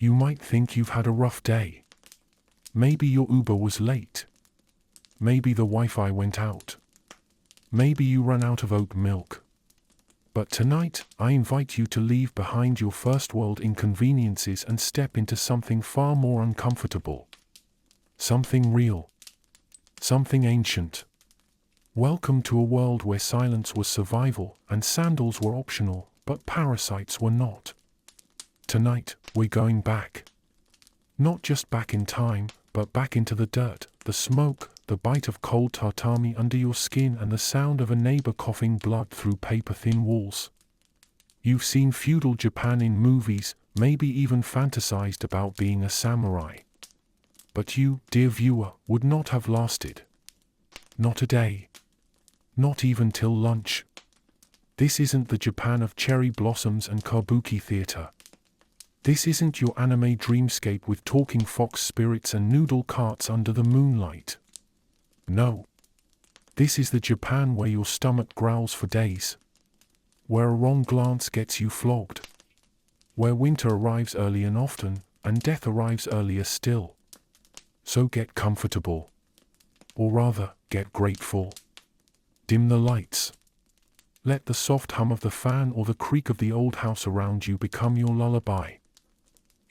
You might think you've had a rough day. Maybe your Uber was late. Maybe the Wi-Fi went out. Maybe you ran out of oat milk. But tonight, I invite you to leave behind your first world inconveniences and step into something far more uncomfortable. Something real. Something ancient. Welcome to a world where silence was survival and sandals were optional, but parasites were not. Tonight, we're going back. Not just back in time, but back into the dirt, the smoke, the bite of cold tatami under your skin, and the sound of a neighbor coughing blood through paper-thin walls. You've seen feudal Japan in movies, maybe even fantasized about being a samurai. But you, dear viewer, would not have lasted. Not a day. Not even till lunch. This isn't the Japan of cherry blossoms and kabuki theater. This isn't your anime dreamscape with talking fox spirits and noodle carts under the moonlight. No. This is the Japan where your stomach growls for days. Where a wrong glance gets you flogged. Where winter arrives early and often, and death arrives earlier still. So get comfortable. Or rather, get grateful. Dim the lights. Let the soft hum of the fan or the creak of the old house around you become your lullaby.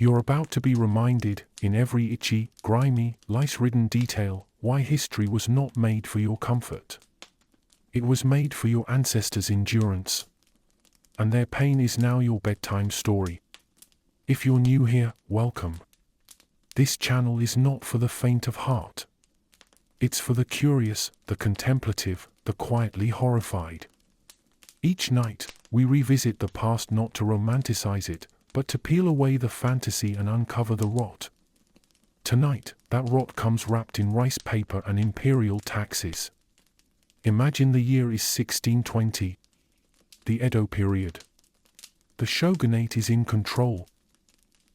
You're about to be reminded, in every itchy, grimy, lice-ridden detail, why history was not made for your comfort. It was made for your ancestors' endurance. And their pain is now your bedtime story. If you're new here, welcome. This channel is not for the faint of heart. It's for the curious, the contemplative, the quietly horrified. Each night, we revisit the past not to romanticize it, but to peel away the fantasy and uncover the rot. Tonight, that rot comes wrapped in rice paper and imperial taxes. Imagine the year is 1620. The Edo period. The shogunate is in control.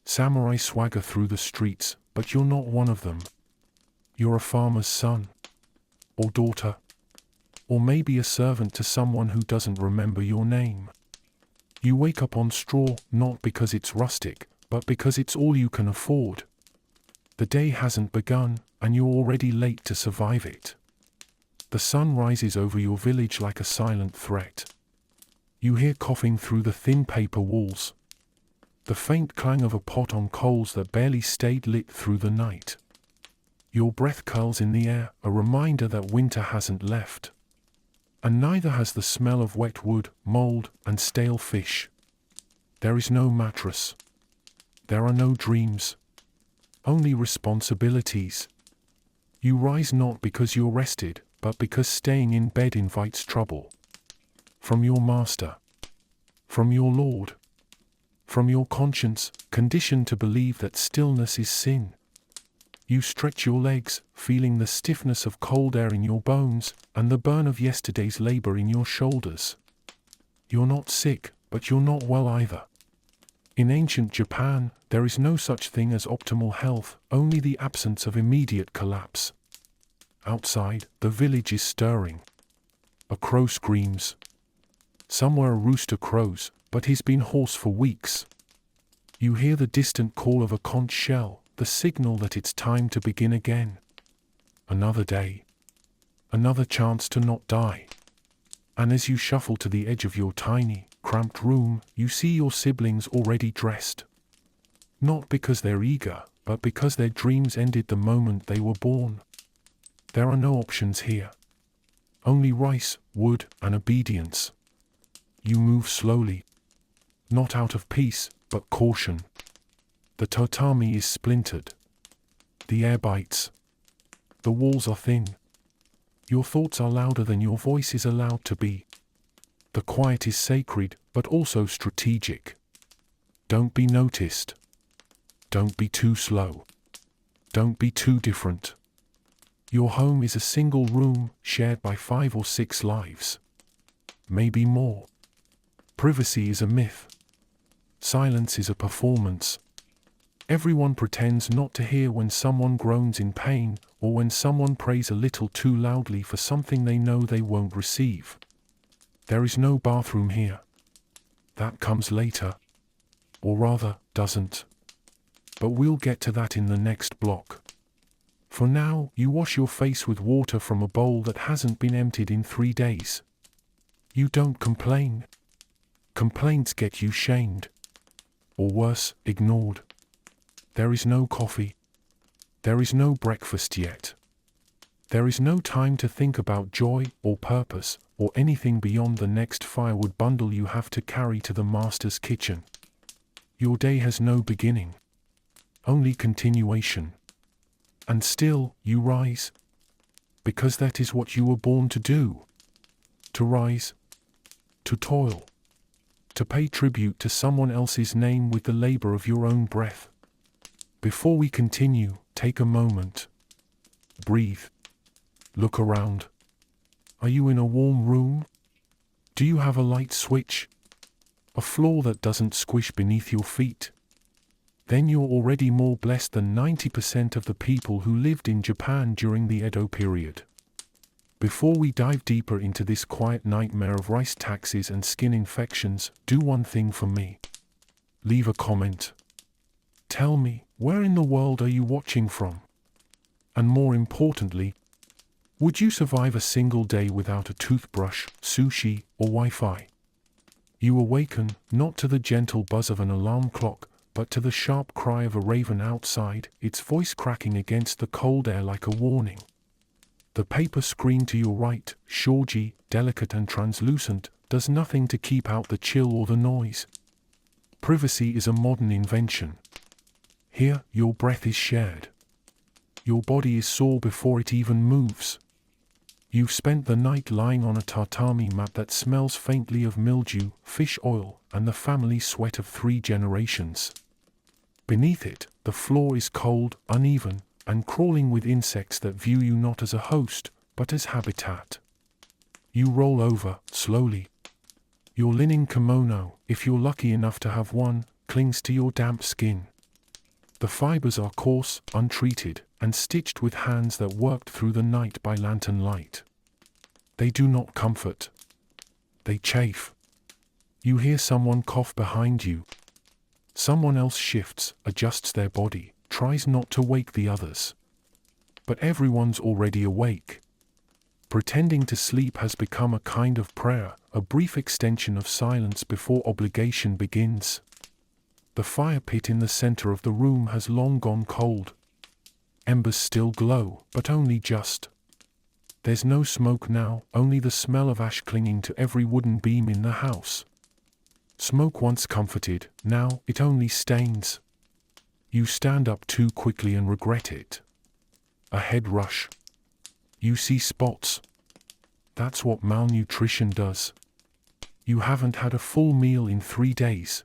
Samurai swagger through the streets, but you're not one of them. You're a farmer's son. Or daughter. Or maybe a servant to someone who doesn't remember your name. You wake up on straw, not because it's rustic, but because it's all you can afford. The day hasn't begun, and you're already late to survive it. The sun rises over your village like a silent threat. You hear coughing through the thin paper walls. The faint clang of a pot on coals that barely stayed lit through the night. Your breath curls in the air, a reminder that winter hasn't left. And neither has the smell of wet wood, mold, and stale fish. There is no mattress. There are no dreams. Only responsibilities. You rise not because you're rested, but because staying in bed invites trouble. From your master. From your Lord. From your conscience, conditioned to believe that stillness is sin. You stretch your legs, feeling the stiffness of cold air in your bones, and the burn of yesterday's labor in your shoulders. You're not sick, but you're not well either. In ancient Japan, there is no such thing as optimal health, only the absence of immediate collapse. Outside, the village is stirring. A crow screams. Somewhere a rooster crows, but he's been hoarse for weeks. You hear the distant call of a conch shell, the signal that it's time to begin again. Another day. Another chance to not die. And as you shuffle to the edge of your tiny, cramped room, you see your siblings already dressed. Not because they're eager, but because their dreams ended the moment they were born. There are no options here. Only rice, wood, and obedience. You move slowly. Not out of peace, but caution. The tatami is splintered. The air bites. The walls are thin. Your thoughts are louder than your voice is allowed to be. The quiet is sacred, but also strategic. Don't be noticed. Don't be too slow. Don't be too different. Your home is a single room, shared by 5 or 6 lives. Maybe more. Privacy is a myth. Silence is a performance. Everyone pretends not to hear when someone groans in pain, or when someone prays a little too loudly for something they know they won't receive. There is no bathroom here. That comes later. Or rather, doesn't. but we'll get to that in the next block. For now, you wash your face with water from a bowl that hasn't been emptied in 3 days. You don't complain. Complaints get you shamed. Or worse, ignored. There is no coffee. There is no breakfast yet. There is no time to think about joy or purpose or anything beyond the next firewood bundle you have to carry to the master's kitchen. Your day has no beginning. Only continuation. And still, you rise. Because that is what you were born to do. To rise. To toil. To pay tribute to someone else's name with the labor of your own breath. Before we continue, take a moment. Breathe. Look around. Are you in a warm room? Do you have a light switch? A floor that doesn't squish beneath your feet? Then you're already more blessed than 90% of the people who lived in Japan during the Edo period. Before we dive deeper into this quiet nightmare of rice taxes and skin infections, do one thing for me. Leave a comment. Tell me, where in the world are you watching from? And more importantly, would you survive a single day without a toothbrush, sushi, or Wi-Fi? You awaken, not to the gentle buzz of an alarm clock, but to the sharp cry of a raven outside, its voice cracking against the cold air like a warning. The paper screen to your right, shoji, delicate and translucent, does nothing to keep out the chill or the noise. Privacy is a modern invention. Here, your breath is shared. Your body is sore before it even moves. You've spent the night lying on a tatami mat that smells faintly of mildew, fish oil, and the family sweat of 3 generations. Beneath it, the floor is cold, uneven, and crawling with insects that view you not as a host, but as habitat. You roll over, slowly. Your linen kimono, if you're lucky enough to have one, clings to your damp skin. The fibers are coarse, untreated, and stitched with hands that worked through the night by lantern light. They do not comfort. They chafe. You hear someone cough behind you. Someone else shifts, adjusts their body, tries not to wake the others. But everyone's already awake. Pretending to sleep has become a kind of prayer, a brief extension of silence before obligation begins. The fire pit in the center of the room has long gone cold. Embers still glow, but only just. There's no smoke now, only the smell of ash clinging to every wooden beam in the house. Smoke once comforted, now it only stains. You stand up too quickly and regret it. A head rush. You see spots. That's what malnutrition does. You haven't had a full meal in 3 days.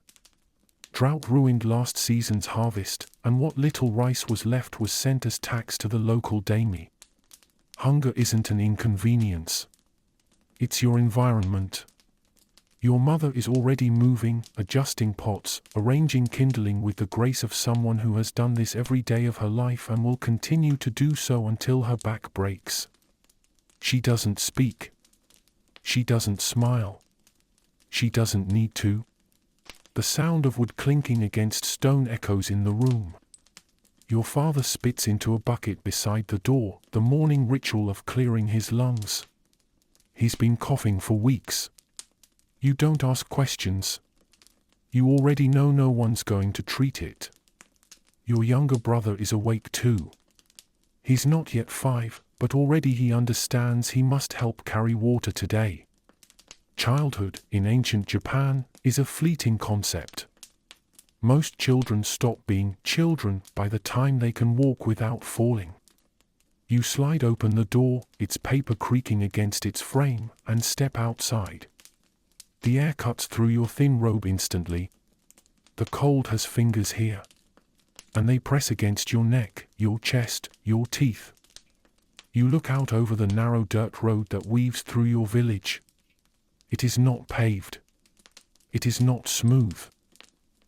Drought ruined last season's harvest, and what little rice was left was sent as tax to the local daimyo. Hunger isn't an inconvenience. It's your environment. Your mother is already moving, adjusting pots, arranging kindling with the grace of someone who has done this every day of her life and will continue to do so until her back breaks. She doesn't speak. She doesn't smile. She doesn't need to. The sound of wood clinking against stone echoes in the room. Your father spits into a bucket beside the door, the morning ritual of clearing his lungs. He's been coughing for weeks. You don't ask questions. You already know no one's going to treat it. Your younger brother is awake too. He's not yet 5, but already he understands he must help carry water today. Childhood, in ancient Japan, is a fleeting concept. Most children stop being children by the time they can walk without falling. You slide open the door, its paper creaking against its frame, and step outside. The air cuts through your thin robe instantly. The cold has fingers here. And they press against your neck, your chest, your teeth. You look out over the narrow dirt road that weaves through your village. It is not paved. It is not smooth.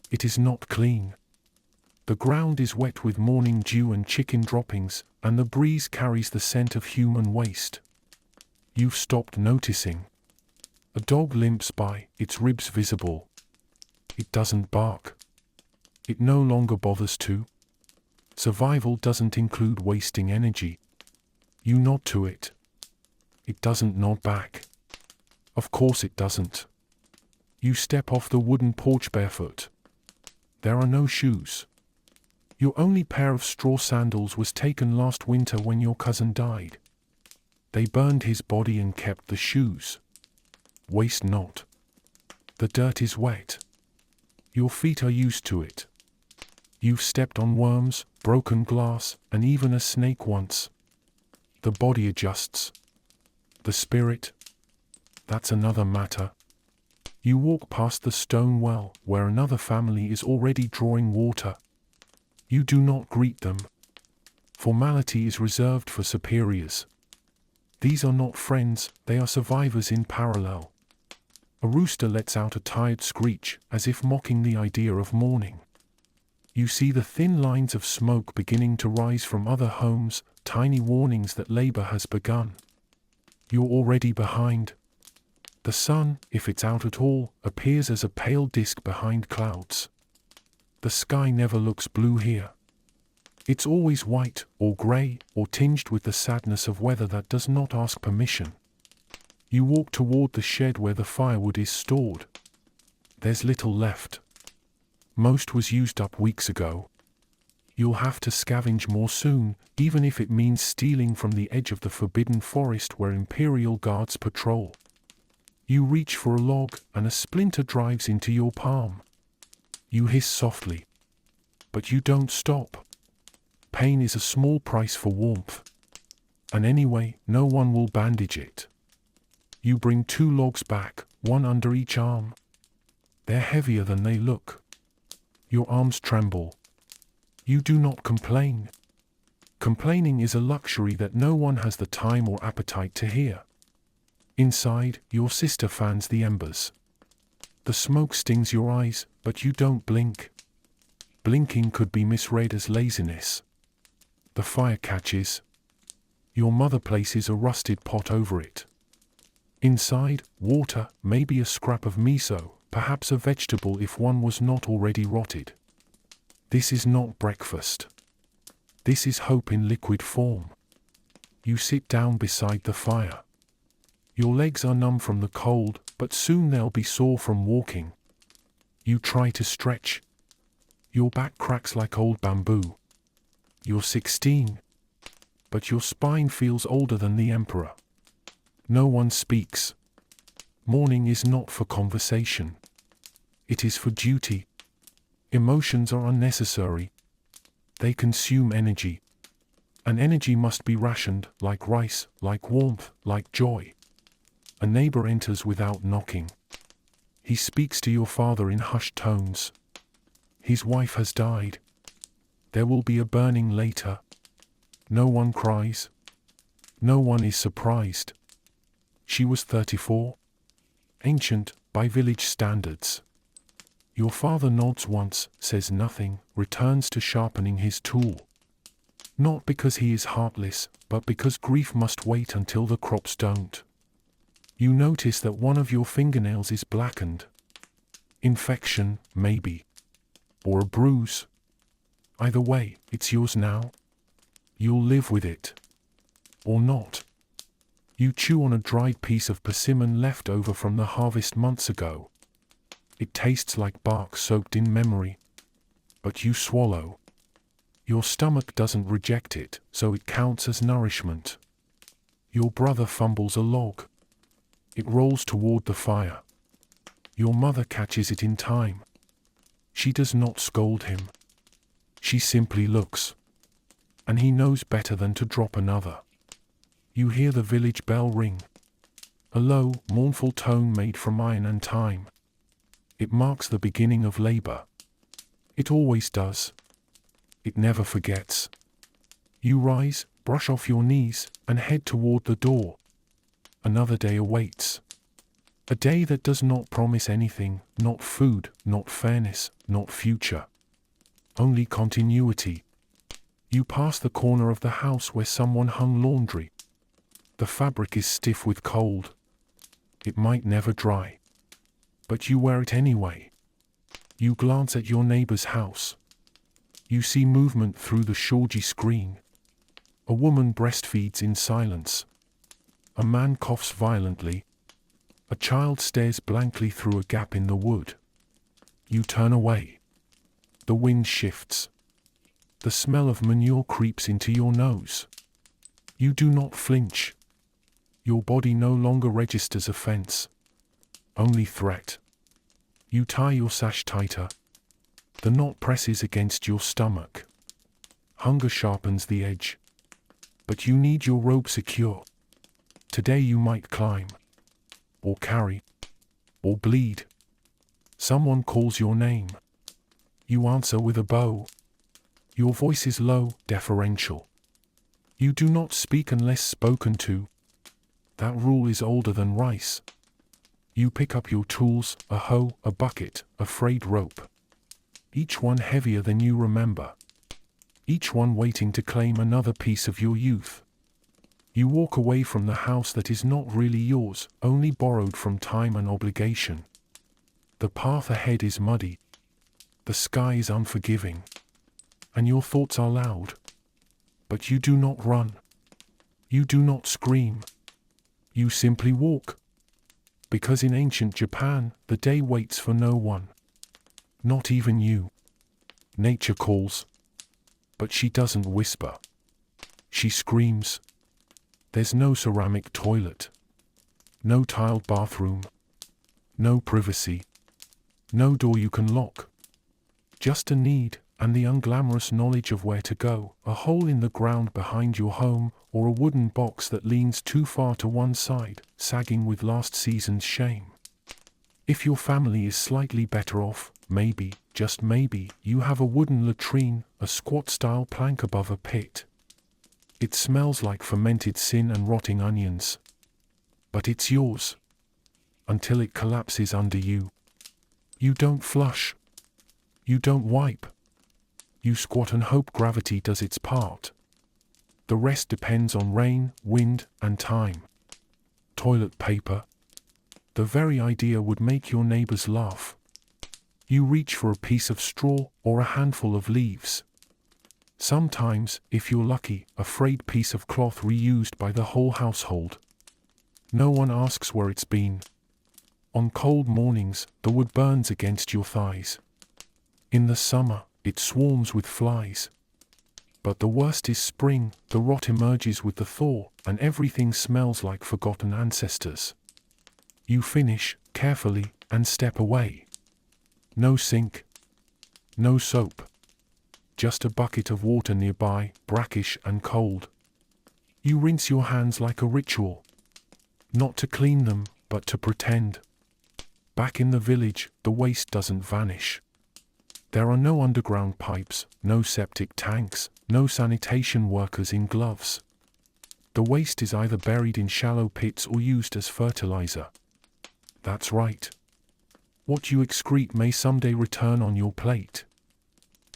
It is not clean. The ground is wet with morning dew and chicken droppings, and the breeze carries the scent of human waste. You've stopped noticing. A dog limps by, its ribs visible. It doesn't bark. It no longer bothers to. Survival doesn't include wasting energy. You nod to it. It doesn't nod back. Of course it doesn't. You step off the wooden porch barefoot. There are no shoes. Your only pair of straw sandals was taken last winter when your cousin died. They burned his body and kept the shoes. Waste not. The dirt is wet. Your feet are used to it. You've stepped on worms, broken glass, and even a snake once. The body adjusts. The spirit? That's another matter. You walk past the stone well, where another family is already drawing water. You do not greet them. Formality is reserved for superiors. These are not friends, they are survivors in parallel. A rooster lets out a tired screech, as if mocking the idea of mourning. You see the thin lines of smoke beginning to rise from other homes, tiny warnings that labor has begun. You're already behind. The sun, if it's out at all, appears as a pale disk behind clouds. The sky never looks blue here. It's always white, or grey, or tinged with the sadness of weather that does not ask permission. You walk toward the shed where the firewood is stored. There's little left. Most was used up weeks ago. You'll have to scavenge more soon, even if it means stealing from the edge of the forbidden forest where Imperial Guards patrol. You reach for a log, and a splinter drives into your palm. You hiss softly. But you don't stop. Pain is a small price for warmth. And anyway, no one will bandage it. You bring 2 logs back, one under each arm. They're heavier than they look. Your arms tremble. You do not complain. Complaining is a luxury that no one has the time or appetite to hear. Inside, your sister fans the embers. The smoke stings your eyes, but you don't blink. Blinking could be misread as laziness. The fire catches. Your mother places a rusted pot over it. Inside, water, maybe a scrap of miso, perhaps a vegetable if one was not already rotted. This is not breakfast. This is hope in liquid form. You sit down beside the fire. Your legs are numb from the cold, but soon they'll be sore from walking. You try to stretch. Your back cracks like old bamboo. You're 16. But your spine feels older than the emperor. No one speaks. Mourning is not for conversation. It is for duty. Emotions are unnecessary. They consume energy. And energy must be rationed, like rice, like warmth, like joy. A neighbor enters without knocking. He speaks to your father in hushed tones. His wife has died. There will be a burning later. No one cries. No one is surprised. She was 34. Ancient, by village standards. Your father nods once, says nothing, returns to sharpening his tool. Not because he is heartless, but because grief must wait until the crops don't. You notice that one of your fingernails is blackened. Infection, maybe. Or a bruise. Either way, it's yours now. You'll live with it. Or not. You chew on a dried piece of persimmon left over from the harvest months ago. It tastes like bark soaked in memory. But you swallow. Your stomach doesn't reject it, so it counts as nourishment. Your brother fumbles a log. It rolls toward the fire. Your mother catches it in time. She does not scold him. She simply looks. And he knows better than to drop another. You hear the village bell ring. A low, mournful tone made from iron and time. It marks the beginning of labor. It always does. It never forgets. You rise, brush off your knees, and head toward the door. Another day awaits. A day that does not promise anything, not food, not fairness, not future. Only continuity. You pass the corner of the house where someone hung laundry. The fabric is stiff with cold. It might never dry. But you wear it anyway. You glance at your neighbor's house. You see movement through the shoji screen. A woman breastfeeds in silence. A man coughs violently. A child stares blankly through a gap in the wood. You turn away. The wind shifts. The smell of manure creeps into your nose. You do not flinch. Your body no longer registers offense, only threat. You tie your sash tighter. The knot presses against your stomach. Hunger sharpens the edge. But you need your robe secure. Today you might climb, or carry, or bleed. Someone calls your name. You answer with a bow. Your voice is low, deferential. You do not speak unless spoken to. That rule is older than rice. You pick up your tools, a hoe, a bucket, a frayed rope. Each one heavier than you remember. Each one waiting to claim another piece of your youth. You walk away from the house that is not really yours, only borrowed from time and obligation. The path ahead is muddy. The sky is unforgiving. And your thoughts are loud. But you do not run. You do not scream. You simply walk. Because in ancient Japan, the day waits for no one. Not even you. Nature calls. But she doesn't whisper. She screams. There's no ceramic toilet. No tiled bathroom. No privacy. No door you can lock. Just a need, and the unglamorous knowledge of where to go, a hole in the ground behind your home, or a wooden box that leans too far to one side, sagging with last season's shame. If your family is slightly better off, maybe, just maybe, you have a wooden latrine, a squat-style plank above a pit. It smells like fermented sin and rotting onions. But it's yours. Until it collapses under you. You don't flush. You don't wipe. You squat and hope gravity does its part. The rest depends on rain, wind, and time. Toilet paper. The very idea would make your neighbors laugh. You reach for a piece of straw or a handful of leaves. Sometimes, if you're lucky, a frayed piece of cloth reused by the whole household. No one asks where it's been. On cold mornings, the wood burns against your thighs. In the summer, it swarms with flies. But the worst is spring, the rot emerges with the thaw, and everything smells like forgotten ancestors. You finish, carefully, and step away. No sink. No soap. Just a bucket of water nearby, brackish and cold. You rinse your hands like a ritual. Not to clean them, but to pretend. Back in the village, the waste doesn't vanish. There are no underground pipes, no septic tanks, no sanitation workers in gloves. The waste is either buried in shallow pits or used as fertilizer. That's right. What you excrete may someday return on your plate.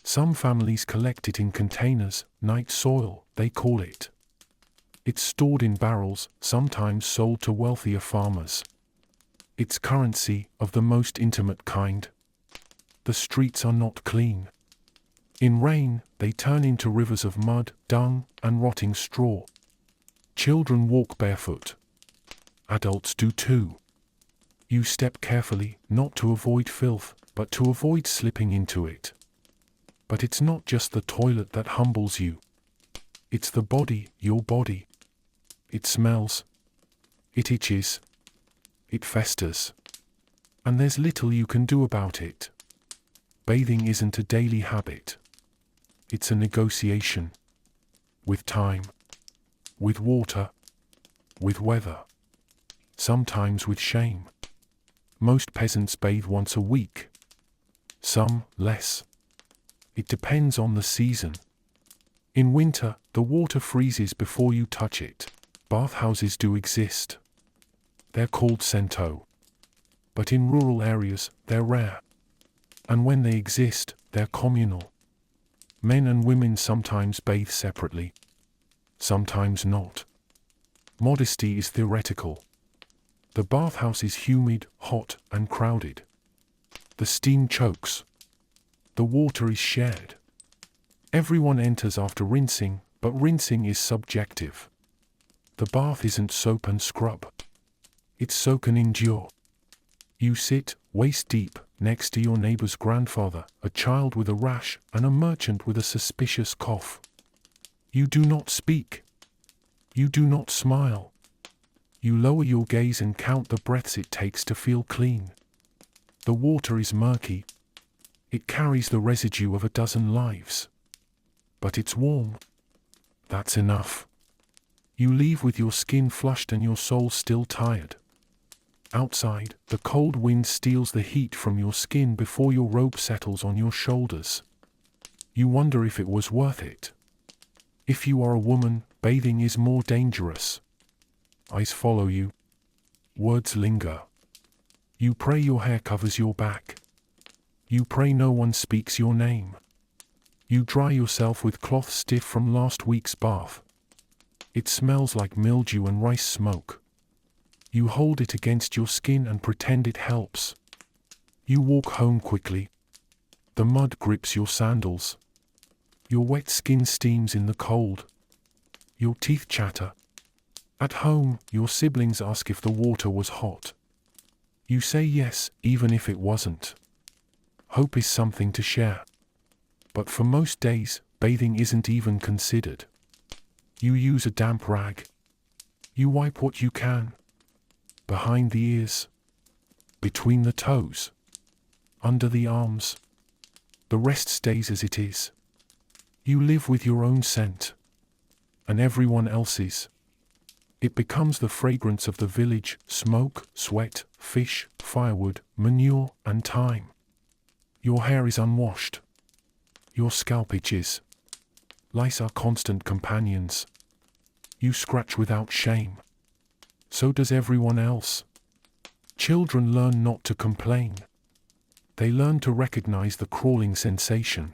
Some families collect it in containers, night soil, they call it. It's stored in barrels, sometimes sold to wealthier farmers. It's currency of the most intimate kind. The streets are not clean. In rain, they turn into rivers of mud, dung, and rotting straw. Children walk barefoot. Adults do too. You step carefully, not to avoid filth, but to avoid slipping into it. But it's not just the toilet that humbles you. It's the body, your body. It smells. It itches. It festers. And there's little you can do about it. Bathing isn't a daily habit. It's a negotiation. With time. With water. With weather. Sometimes with shame. Most peasants bathe once a week. Some, less. It depends on the season. In winter, the water freezes before you touch it. Bathhouses do exist. They're called sento. But in rural areas, they're rare. And when they exist, they're communal. Men and women sometimes bathe separately. Sometimes not. Modesty is theoretical. The bathhouse is humid, hot, and crowded. The steam chokes. The water is shared. Everyone enters after rinsing, but rinsing is subjective. The bath isn't soap and scrub. It's soak and endure. You sit, waist deep, next to your neighbor's grandfather, a child with a rash, and a merchant with a suspicious cough. You do not speak. You do not smile. You lower your gaze and count the breaths it takes to feel clean. The water is murky. It carries the residue of a dozen lives. But it's warm. That's enough. You leave with your skin flushed and your soul still tired. Outside, the cold wind steals the heat from your skin before your robe settles on your shoulders. You wonder if it was worth it. If you are a woman, bathing is more dangerous. Eyes follow you. Words linger. You pray your hair covers your back. You pray no one speaks your name. You dry yourself with cloth stiff from last week's bath. It smells like mildew and rice smoke. You hold it against your skin and pretend it helps. You walk home quickly. The mud grips your sandals. Your wet skin steams in the cold. Your teeth chatter. At home, your siblings ask if the water was hot. You say yes, even if it wasn't. Hope is something to share. But for most days, bathing isn't even considered. You use a damp rag. You wipe what you can. Behind the ears. Between the toes. Under the arms. The rest stays as it is. You live with your own scent. And everyone else's. It becomes the fragrance of the village: smoke, sweat, fish, firewood, manure, and time. Your hair is unwashed. Your scalp itches. Lice are constant companions. You scratch without shame. So does everyone else. Children learn not to complain. They learn to recognize the crawling sensation.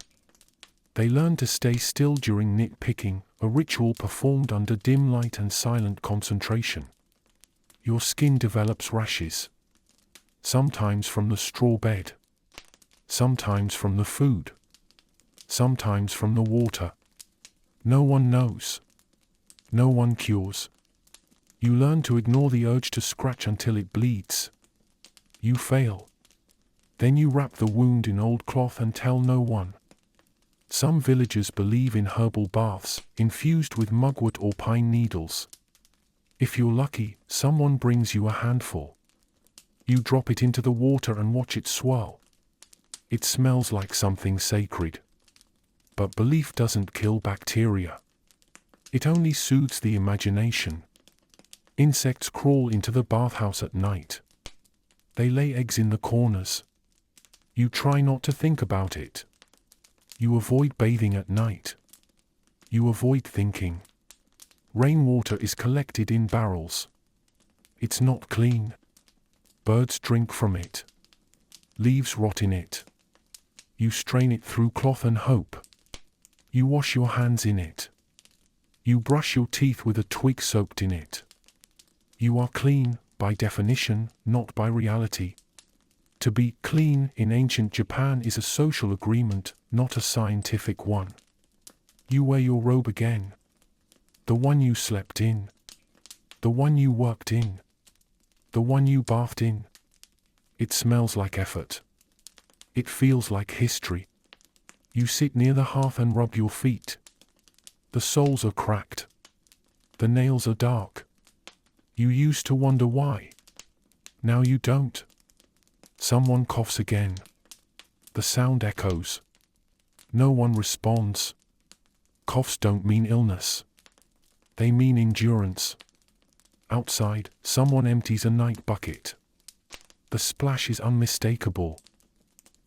They learn to stay still during nitpicking, a ritual performed under dim light and silent concentration. Your skin develops rashes. Sometimes from the straw bed. Sometimes from the food. Sometimes from the water. No one knows. No one cures. You learn to ignore the urge to scratch until it bleeds. You fail. Then you wrap the wound in old cloth and tell no one. Some villagers believe in herbal baths, infused with mugwort or pine needles. If you're lucky, someone brings you a handful. You drop it into the water and watch it swirl. It smells like something sacred. But belief doesn't kill bacteria. It only soothes the imagination. Insects crawl into the bathhouse at night. They lay eggs in the corners. You try not to think about it. You avoid bathing at night. You avoid thinking. Rainwater is collected in barrels. It's not clean. Birds drink from it. Leaves rot in it. You strain it through cloth and hope. You wash your hands in it. You brush your teeth with a twig soaked in it. You are clean, by definition, not by reality. To be clean in ancient Japan is a social agreement, not a scientific one. You wear your robe again. The one you slept in. The one you worked in. The one you bathed in. It smells like effort. It feels like history. You sit near the hearth and rub your feet. The soles are cracked. The nails are dark. You used to wonder why. Now you don't. Someone coughs again. The sound echoes. No one responds. Coughs don't mean illness. They mean endurance. Outside, someone empties a night bucket. The splash is unmistakable.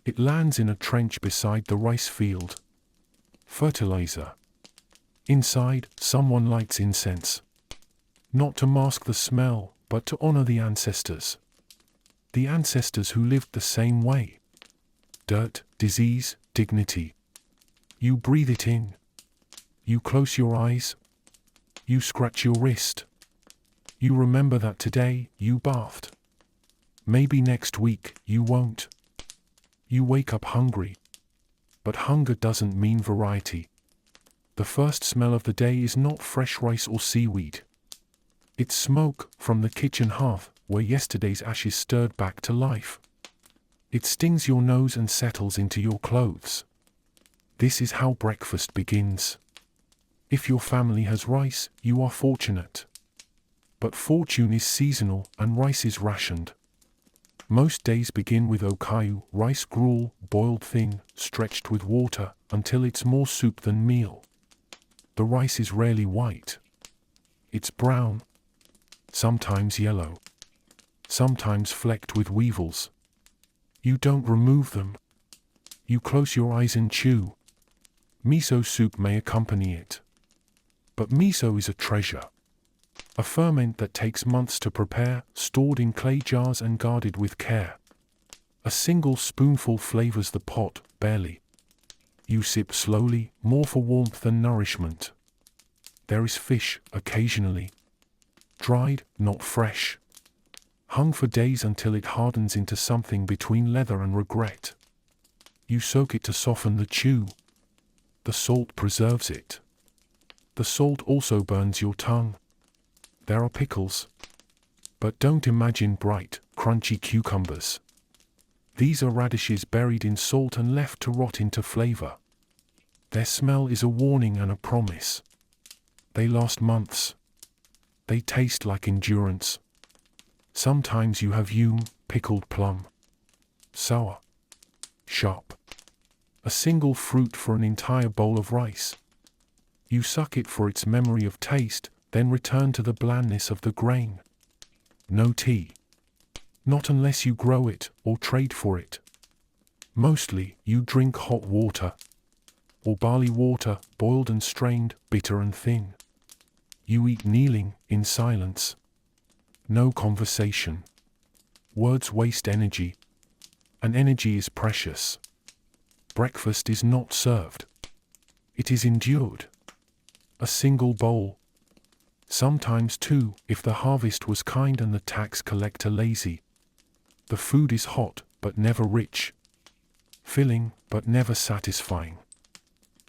It lands in a trench beside the rice field. Fertilizer. Inside, someone lights incense. Not to mask the smell, but to honor the ancestors. The ancestors who lived the same way. Dirt, disease, dignity. You breathe it in. You close your eyes. You scratch your wrist. You remember that today you bathed. Maybe next week you won't. You wake up hungry. But hunger doesn't mean variety. The first smell of the day is not fresh rice or seaweed. It's smoke from the kitchen hearth where yesterday's ashes stirred back to life. It stings your nose and settles into your clothes. This is how breakfast begins. If your family has rice, you are fortunate. But fortune is seasonal and rice is rationed. Most days begin with okayu, rice gruel, boiled thin, stretched with water, until it's more soup than meal. The rice is rarely white. It's brown, sometimes yellow, sometimes flecked with weevils. You don't remove them. You close your eyes and chew. Miso soup may accompany it. But miso is a treasure. A ferment that takes months to prepare, stored in clay jars and guarded with care. A single spoonful flavors the pot, barely. You sip slowly, more for warmth than nourishment. There is fish, occasionally. Dried, not fresh. Hung for days until it hardens into something between leather and regret. You soak it to soften the chew. The salt preserves it. The salt also burns your tongue. There are pickles. But don't imagine bright, crunchy cucumbers. These are radishes buried in salt and left to rot into flavor. Their smell is a warning and a promise. They last months. They taste like endurance. Sometimes you have yume, pickled plum. Sour. Sharp. A single fruit for an entire bowl of rice. You suck it for its memory of taste, then return to the blandness of the grain. No tea. Not unless you grow it or trade for it. Mostly, you drink hot water. Or barley water, boiled and strained, bitter and thin. You eat kneeling, in silence. No conversation. Words waste energy. And energy is precious. Breakfast is not served. It is endured. A single bowl. Sometimes two, if the harvest was kind and the tax collector lazy. The food is hot, but never rich. Filling, but never satisfying.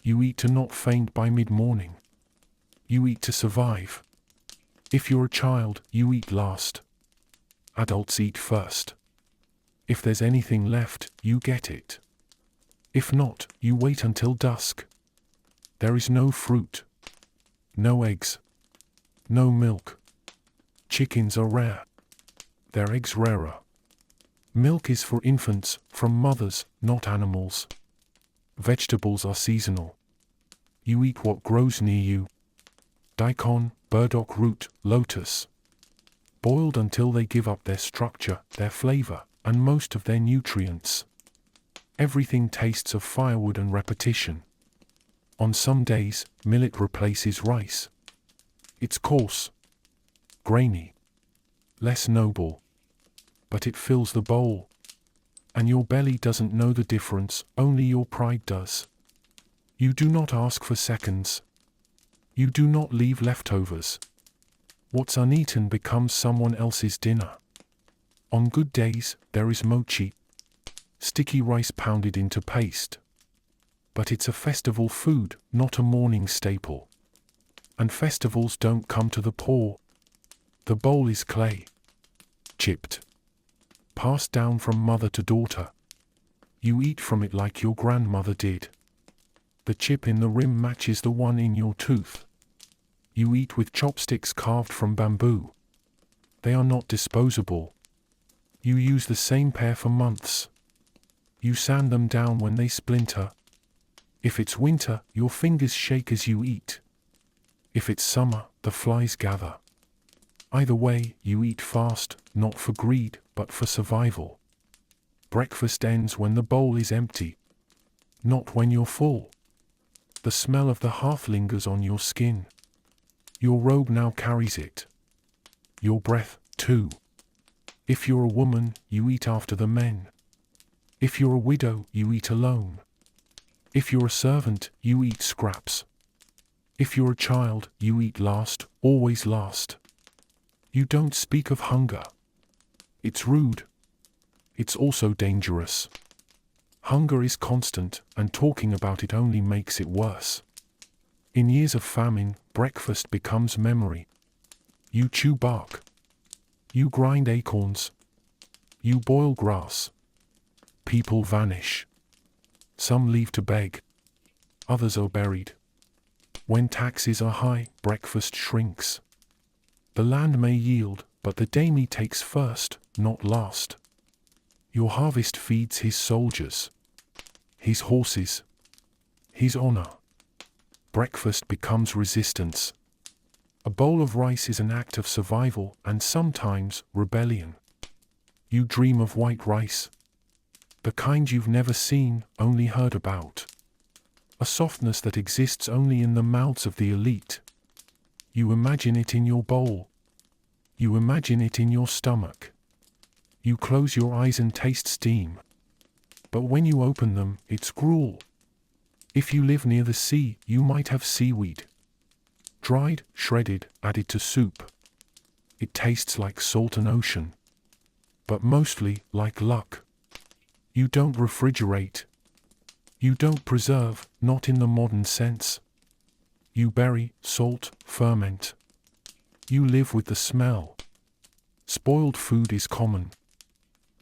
You eat to not faint by mid-morning. You eat to survive. If you're a child, you eat last. Adults eat first. If there's anything left, you get it. If not, you wait until dusk. There is no fruit. No eggs. No milk. Chickens are rare. Their eggs rarer. Milk is for infants, from mothers, not animals. Vegetables are seasonal. You eat what grows near you. Daikon, burdock root, lotus. Boiled until they give up their structure, their flavor, and most of their nutrients. Everything tastes of firewood and repetition. On some days, millet replaces rice. It's coarse, grainy, less noble, but it fills the bowl. And your belly doesn't know the difference, only your pride does. You do not ask for seconds. You do not leave leftovers. What's uneaten becomes someone else's dinner. On good days, there is mochi, sticky rice pounded into paste. But it's a festival food, not a morning staple. And festivals don't come to the poor. The bowl is clay. Chipped. Passed down from mother to daughter. You eat from it like your grandmother did. The chip in the rim matches the one in your tooth. You eat with chopsticks carved from bamboo. They are not disposable. You use the same pair for months. You sand them down when they splinter. If it's winter, your fingers shake as you eat. If it's summer, the flies gather. Either way, you eat fast, not for greed, but for survival. Breakfast ends when the bowl is empty. Not when you're full. The smell of the hearth lingers on your skin. Your robe now carries it. Your breath, too. If you're a woman, you eat after the men. If you're a widow, you eat alone. If you're a servant, you eat scraps. If you're a child, you eat last, always last. You don't speak of hunger. It's rude. It's also dangerous. Hunger is constant, and talking about it only makes it worse. In years of famine, breakfast becomes memory. You chew bark. You grind acorns. You boil grass. People vanish. Some leave to beg. Others are buried. When taxes are high, breakfast shrinks. The land may yield, but the daimy takes first, not last. Your harvest feeds his soldiers, his horses, his honor. Breakfast becomes resistance. A bowl of rice is an act of survival and sometimes rebellion. You dream of white rice, the kind you've never seen, only heard about. A softness that exists only in the mouths of the elite. You imagine it in your bowl. You imagine it in your stomach. You close your eyes and taste steam. But when you open them, it's gruel. If you live near the sea, you might have seaweed. Dried, shredded, added to soup. It tastes like salt and ocean. But mostly like luck. You don't refrigerate. You don't preserve, not in the modern sense. You bury, salt, ferment. You live with the smell. Spoiled food is common.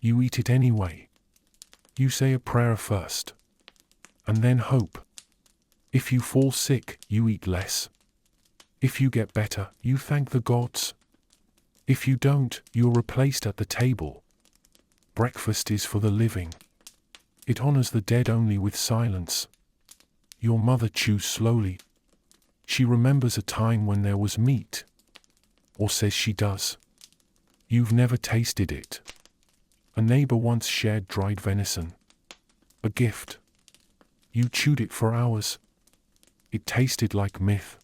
You eat it anyway. You say a prayer first. And then hope. If you fall sick, you eat less. If you get better, you thank the gods. If you don't, you're replaced at the table. Breakfast is for the living. It honors the dead only with silence. Your mother chews slowly. She remembers a time when there was meat. Or says she does. You've never tasted it. A neighbor once shared dried venison. A gift. You chewed it for hours. It tasted like myth.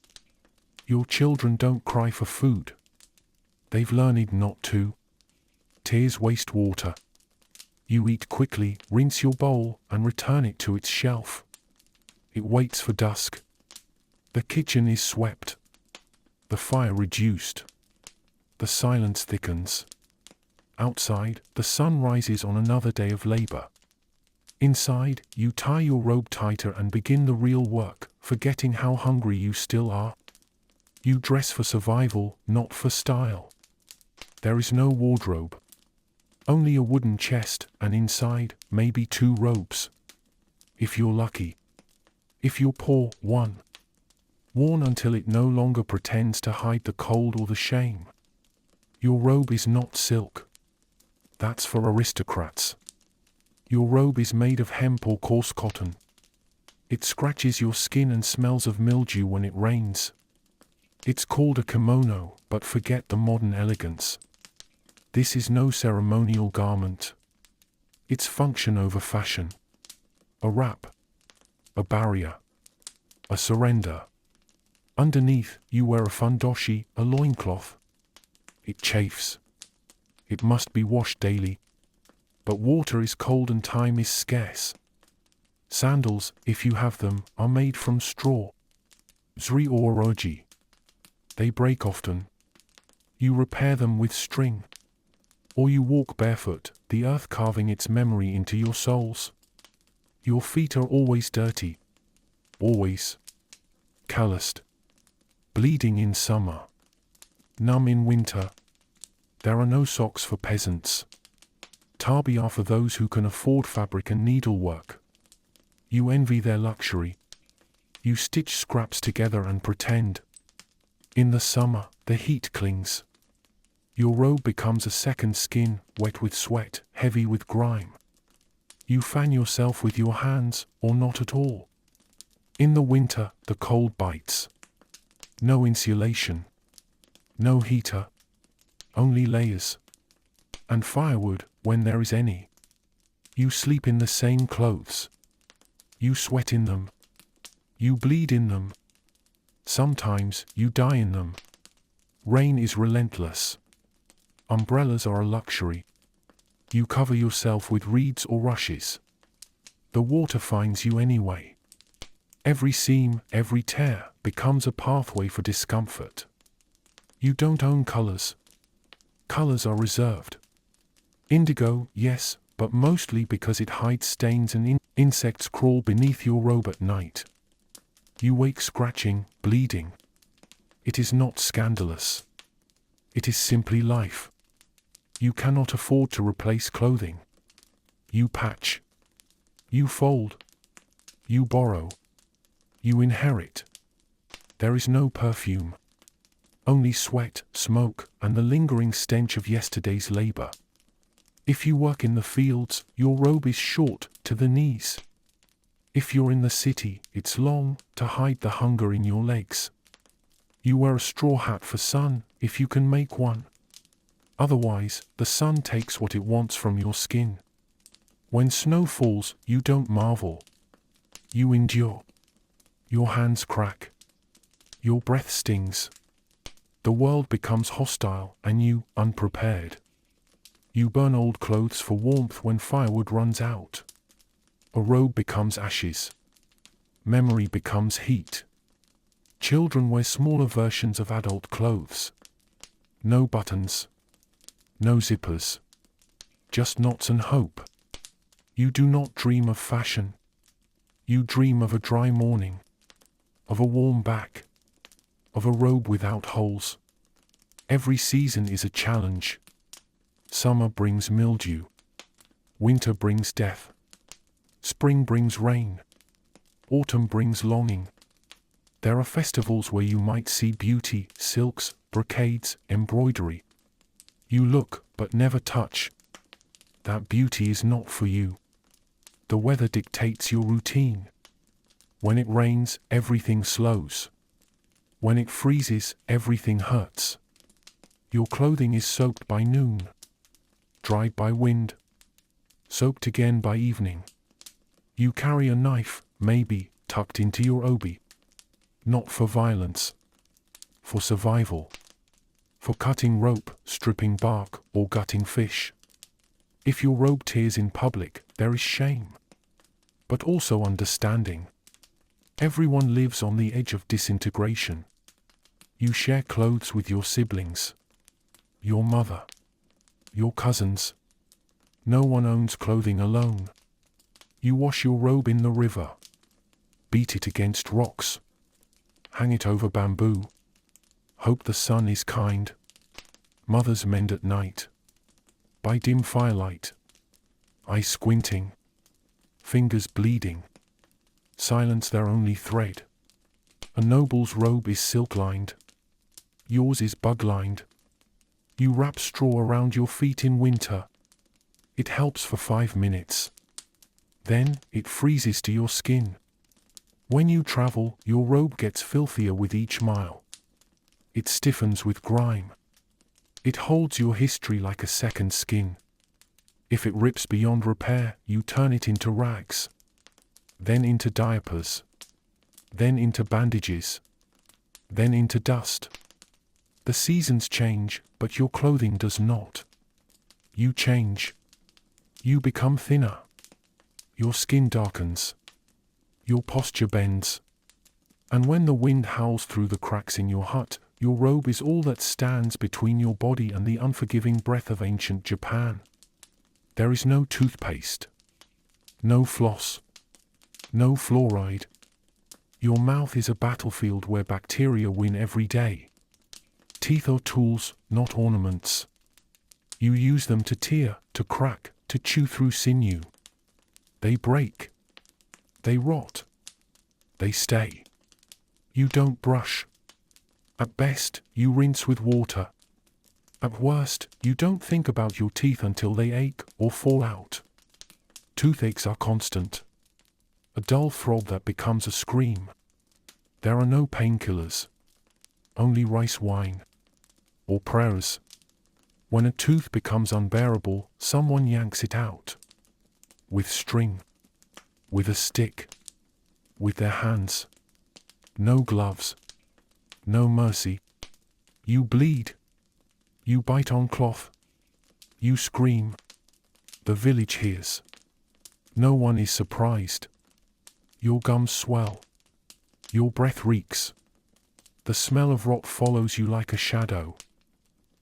Your children don't cry for food. They've learned not to. Tears waste water. You eat quickly, rinse your bowl, and return it to its shelf. It waits for dusk. The kitchen is swept. The fire reduced. The silence thickens. Outside, the sun rises on another day of labor. Inside, you tie your robe tighter and begin the real work, forgetting how hungry you still are. You dress for survival, not for style. There is no wardrobe. Only a wooden chest, and inside, maybe 2 robes. If you're lucky. If you're poor, 1. Worn until it no longer pretends to hide the cold or the shame. Your robe is not silk. That's for aristocrats. Your robe is made of hemp or coarse cotton. It scratches your skin and smells of mildew when it rains. It's called a kimono, but forget the modern elegance. This is no ceremonial garment. It's function over fashion. A wrap. A barrier. A surrender. Underneath, you wear a fundoshi, a loincloth. It chafes. It must be washed daily. But water is cold and time is scarce. Sandals, if you have them, are made from straw. Zri or oroji. They break often. You repair them with string. Or you walk barefoot, the earth carving its memory into your soles. Your feet are always dirty. Always. Calloused. Bleeding in summer. Numb in winter. There are no socks for peasants. Tabi are for those who can afford fabric and needlework. You envy their luxury. You stitch scraps together and pretend. In the summer, the heat clings. Your robe becomes a second skin, wet with sweat, heavy with grime. You fan yourself with your hands, or not at all. In the winter, the cold bites. No insulation. No heater. Only layers. And firewood, when there is any. You sleep in the same clothes. You sweat in them. You bleed in them. Sometimes you die in them. Rain is relentless. Umbrellas are a luxury. You cover yourself with reeds or rushes. The water finds you anyway. Every seam, every tear, becomes a pathway for discomfort. You don't own colors. Colors are reserved. Indigo, yes, but mostly because it hides stains and insects crawl beneath your robe at night. You wake scratching, bleeding. It is not scandalous. It is simply life. You cannot afford to replace clothing. You patch. You fold. You borrow. You inherit. There is no perfume. Only sweat, smoke, and the lingering stench of yesterday's labor. If you work in the fields, your robe is short to the knees. If you're in the city, it's long to hide the hunger in your legs. You wear a straw hat for sun, if you can make one. Otherwise, the sun takes what it wants from your skin. When snow falls, you don't marvel. You endure. Your hands crack. Your breath stings. The world becomes hostile and you, unprepared. You burn old clothes for warmth when firewood runs out. A robe becomes ashes. Memory becomes heat. Children wear smaller versions of adult clothes. No buttons. No zippers. Just knots and hope. You do not dream of fashion. You dream of a dry morning. Of a warm back. Of a robe without holes. Every season is a challenge. Summer brings mildew. Winter brings death. Spring brings rain. Autumn brings longing. There are festivals where you might see beauty, silks, brocades, embroidery. You look, but never touch. That beauty is not for you. The weather dictates your routine. When it rains, everything slows. When it freezes, everything hurts. Your clothing is soaked by noon. Dried by wind. Soaked again by evening. You carry a knife, maybe, tucked into your obi. Not for violence. For survival. For cutting rope, stripping bark, or gutting fish. If your robe tears in public, there is shame. But also understanding. Everyone lives on the edge of disintegration. You share clothes with your siblings. Your mother. Your cousins. No one owns clothing alone. You wash your robe in the river. Beat it against rocks. Hang it over bamboo. Hope the sun is kind. Mothers mend at night. By dim firelight. Eyes squinting. Fingers bleeding. Silence their only thread. A noble's robe is silk-lined. Yours is bug-lined. You wrap straw around your feet in winter. It helps for 5 minutes. Then, it freezes to your skin. When you travel, your robe gets filthier with each mile. It stiffens with grime. It holds your history like a second skin. If it rips beyond repair, you turn it into rags. Then into diapers. Then into bandages. Then into dust. The seasons change, but your clothing does not. You change. You become thinner. Your skin darkens. Your posture bends. And when the wind howls through the cracks in your hut, your robe is all that stands between your body and the unforgiving breath of ancient Japan. There is no toothpaste. No floss. No fluoride. Your mouth is a battlefield where bacteria win every day. Teeth are tools, not ornaments. You use them to tear, to crack, to chew through sinew. They break. They rot. They stay. You don't brush. At best, you rinse with water. At worst, you don't think about your teeth until they ache or fall out. Toothaches are constant. A dull throb that becomes a scream. There are no painkillers. Only rice wine. Or prayers. When a tooth becomes unbearable, someone yanks it out. With string. With a stick. With their hands. No gloves. No mercy. You bleed. You bite on cloth. You scream. The village hears. No one is surprised. Your gums swell. Your breath reeks. The smell of rot follows you like a shadow.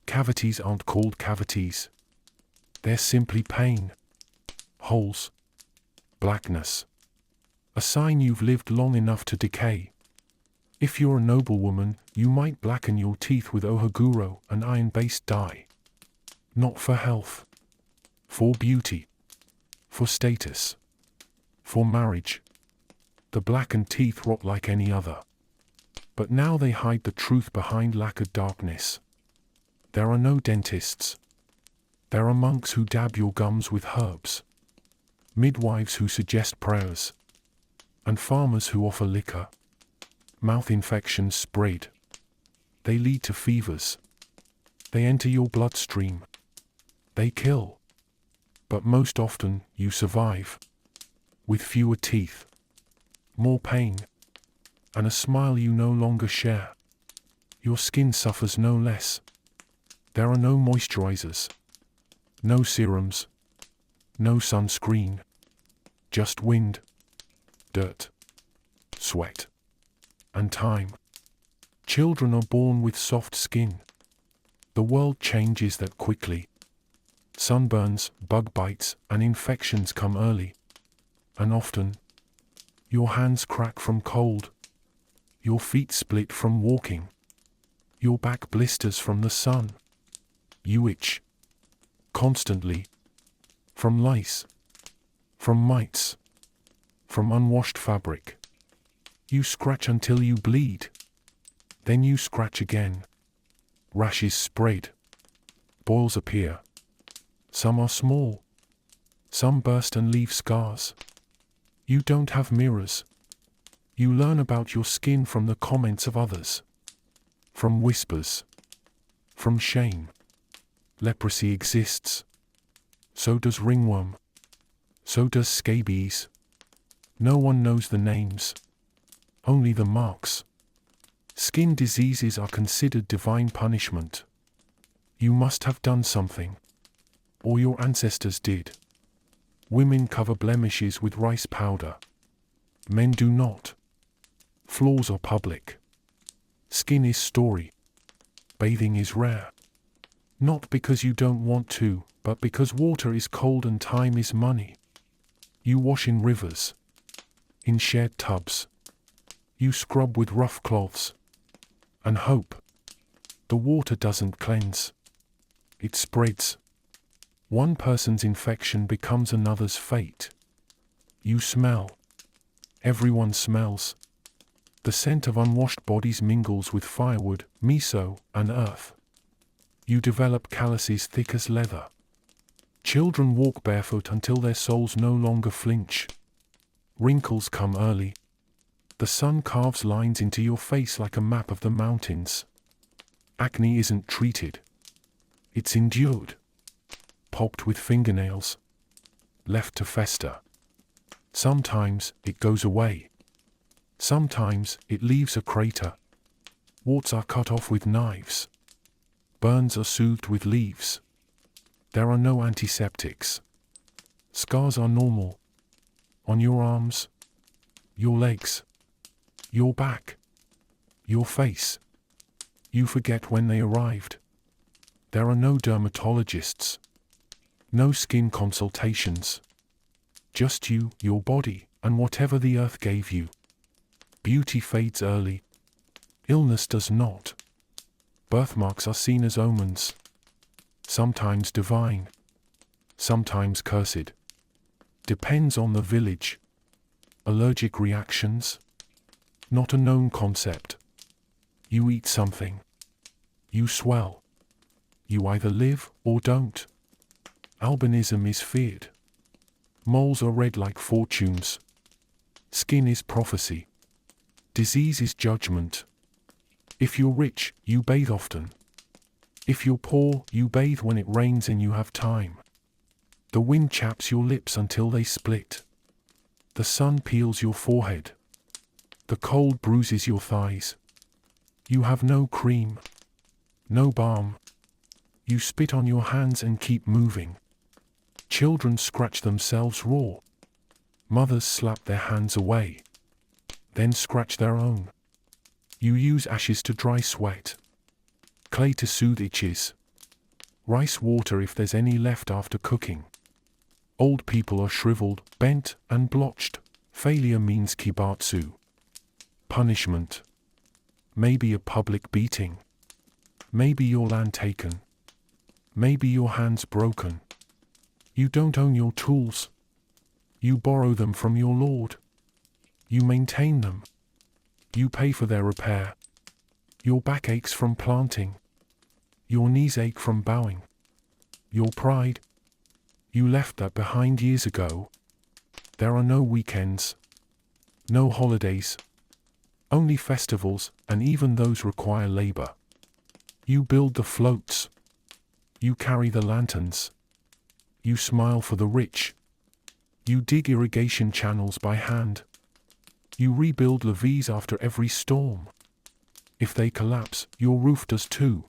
Cavities aren't called cavities. They're simply pain. Holes. Blackness. A sign you've lived long enough to decay. If you're a noblewoman, you might blacken your teeth with ohaguro, an iron-based dye. Not for health. For beauty. For status. For marriage. The blackened teeth rot like any other. But now they hide the truth behind lacquered darkness. There are no dentists. There are monks who dab your gums with herbs. Midwives who suggest prayers. And farmers who offer liquor. Mouth infections spread. They lead to fevers. They enter your bloodstream. They kill. But most often, you survive. With fewer teeth. More pain. And a smile you no longer share. Your skin suffers no less. There are no moisturizers. No serums. No sunscreen. Just wind. Dirt. Sweat. And time. Children are born with soft skin. The world changes that quickly. Sunburns, bug bites, and infections come early. And often, your hands crack from cold. Your feet split from walking. Your back blisters from the sun. You itch. Constantly. From lice. From mites. From unwashed fabric. You scratch until you bleed. Then you scratch again. Rashes spread. Boils appear. Some are small. Some burst and leave scars. You don't have mirrors. You learn about your skin from the comments of others. From whispers. From shame. Leprosy exists. So does ringworm. So does scabies. No one knows the names. Only the marks. Skin diseases are considered divine punishment. You must have done something. Or your ancestors did. Women cover blemishes with rice powder. Men do not. Flaws are public. Skin is story. Bathing is rare. Not because you don't want to, but because water is cold and time is money. You wash in rivers. In shared tubs. You scrub with rough cloths. And hope. The water doesn't cleanse. It spreads. One person's infection becomes another's fate. You smell. Everyone smells. The scent of unwashed bodies mingles with firewood, miso, and earth. You develop calluses thick as leather. Children walk barefoot until their soles no longer flinch. Wrinkles come early. The sun carves lines into your face like a map of the mountains. Acne isn't treated. It's endured. Pulped with fingernails. Left to fester. Sometimes it goes away. Sometimes it leaves a crater. Warts are cut off with knives. Burns are soothed with leaves. There are no antiseptics. Scars are normal. On your arms. Your legs. Your back. Your face. You forget when they arrived. There are no dermatologists. No skin consultations. Just you, your body, and whatever the earth gave you. Beauty fades early. Illness does not. Birthmarks are seen as omens. Sometimes divine. Sometimes cursed. Depends on the village. Allergic reactions. Not a known concept. You eat something. You swell. You either live or don't. Albinism is feared. Moles are red like fortunes. Skin is prophecy. Disease is judgment. If you're rich, you bathe often. If you're poor, you bathe when it rains and you have time. The wind chaps your lips until they split. The sun peels your forehead. The cold bruises your thighs. You have no cream. No balm. You spit on your hands and keep moving. Children scratch themselves raw. Mothers slap their hands away. Then scratch their own. You use ashes to dry sweat. Clay to soothe itches. Rice water if there's any left after cooking. Old people are shriveled, bent, and blotched. Failure means kibatsu. Punishment. Maybe a public beating. Maybe your land taken. Maybe your hands broken. You don't own your tools. You borrow them from your lord. You maintain them. You pay for their repair. Your back aches from planting. Your knees ache from bowing. Your pride. You left that behind years ago. There are no weekends. No holidays. Only festivals, and even those require labor. You build the floats. You carry the lanterns. You smile for the rich. You dig irrigation channels by hand. You rebuild levees after every storm. If they collapse, your roof does too.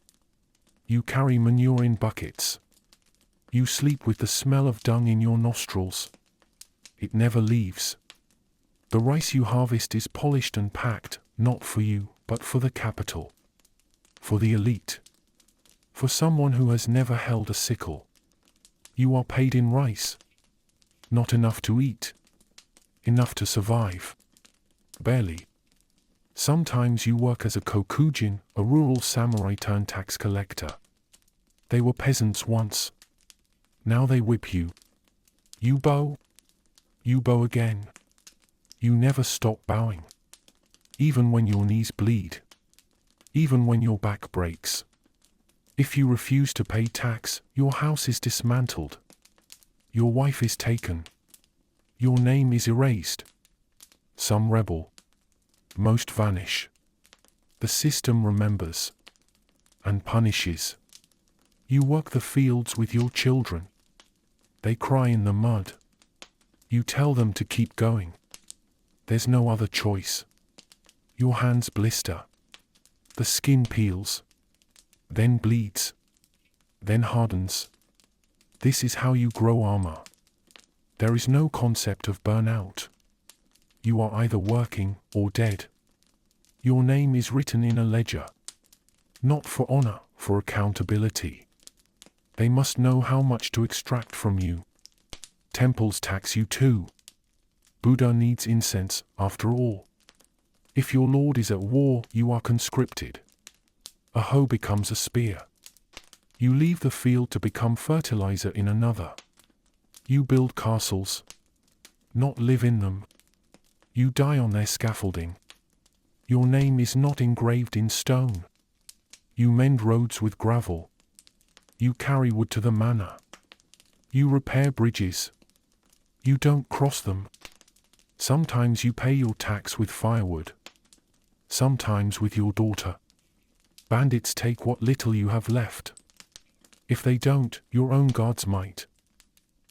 You carry manure in buckets. You sleep with the smell of dung in your nostrils. It never leaves. The rice you harvest is polished and packed, not for you, but for the capital. For the elite. For someone who has never held a sickle. You are paid in rice. Not enough to eat. Enough to survive. Barely. Sometimes you work as a kokujin, a rural samurai turned tax collector. They were peasants once. Now they whip you. You bow. You bow again. You never stop bowing. Even when your knees bleed. Even when your back breaks. If you refuse to pay tax, your house is dismantled. Your wife is taken. Your name is erased. Some rebel. Most vanish. The system remembers. And punishes. You work the fields with your children. They cry in the mud. You tell them to keep going. There's no other choice. Your hands blister. The skin peels. Then bleeds. Then hardens. This is how you grow armor. There is no concept of burnout. You are either working or dead. Your name is written in a ledger. Not for honor, for accountability. They must know how much to extract from you. Temples tax you too. Buddha needs incense, after all. If your lord is at war, you are conscripted. A hoe becomes a spear. You leave the field to become fertilizer in another. You build castles. Not live in them. You die on their scaffolding. Your name is not engraved in stone. You mend roads with gravel. You carry wood to the manor. You repair bridges. You don't cross them. Sometimes you pay your tax with firewood. Sometimes with your daughter. Bandits take what little you have left. If they don't, your own guards might.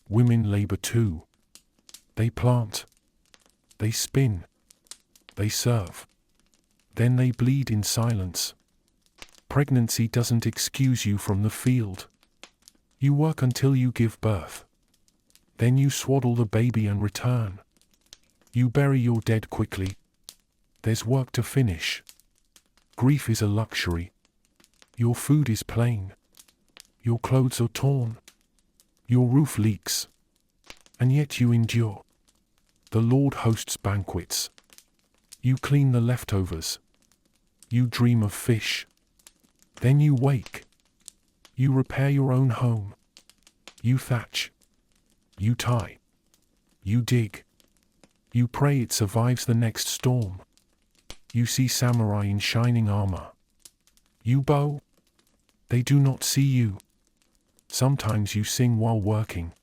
Women labor too. They plant. They spin. They serve. Then they bleed in silence. Pregnancy doesn't excuse you from the field. You work until you give birth. Then you swaddle the baby and return. You bury your dead quickly. There's work to finish. Grief is a luxury. Your food is plain. Your clothes are torn. Your roof leaks. And yet you endure. The Lord hosts banquets. You clean the leftovers. You dream of fish. Then you wake. You repair your own home. You thatch. You tie. You dig. You pray it survives the next storm. You see samurai in shining armor. You bow. They do not see you. Sometimes you sing while working.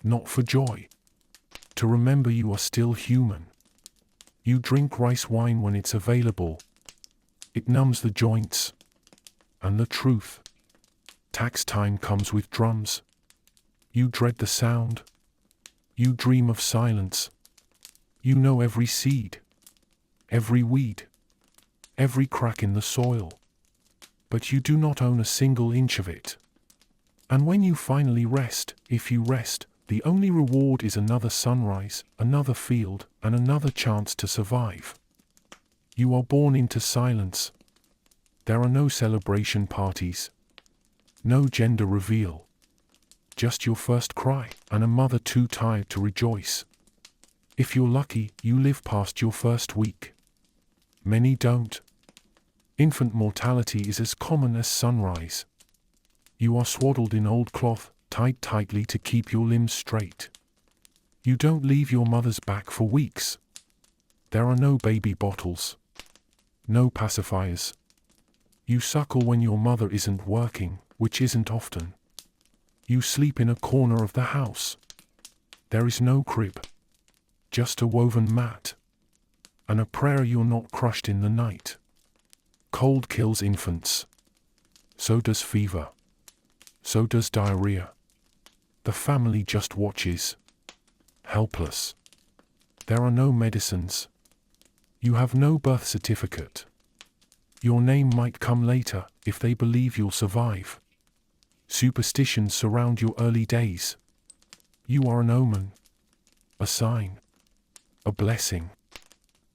Not for joy. To remember you are still human. You drink rice wine when it's available. It numbs the joints. And the truth. Tax time comes with drums. You dread the sound. You dream of silence. You know every seed. Every weed. Every crack in the soil. But you do not own a single inch of it. And when you finally rest, if you rest, the only reward is another sunrise, another field, and another chance to survive. You are born into silence. There are no celebration parties. No gender reveal. Just your first cry, and a mother too tired to rejoice. If you're lucky, you live past your first week. Many don't. Infant mortality is as common as sunrise. You are swaddled in old cloth, tied tightly to keep your limbs straight. You don't leave your mother's back for weeks. There are no baby bottles. No pacifiers. You suckle when your mother isn't working, which isn't often. You sleep in a corner of the house. There is no crib. Just a woven mat. And a prayer you're not crushed in the night. Cold kills infants. So does fever. So does diarrhea. The family just watches. Helpless. There are no medicines. You have no birth certificate. Your name might come later if they believe you'll survive. Superstitions surround your early days. You are an omen. A sign. A blessing.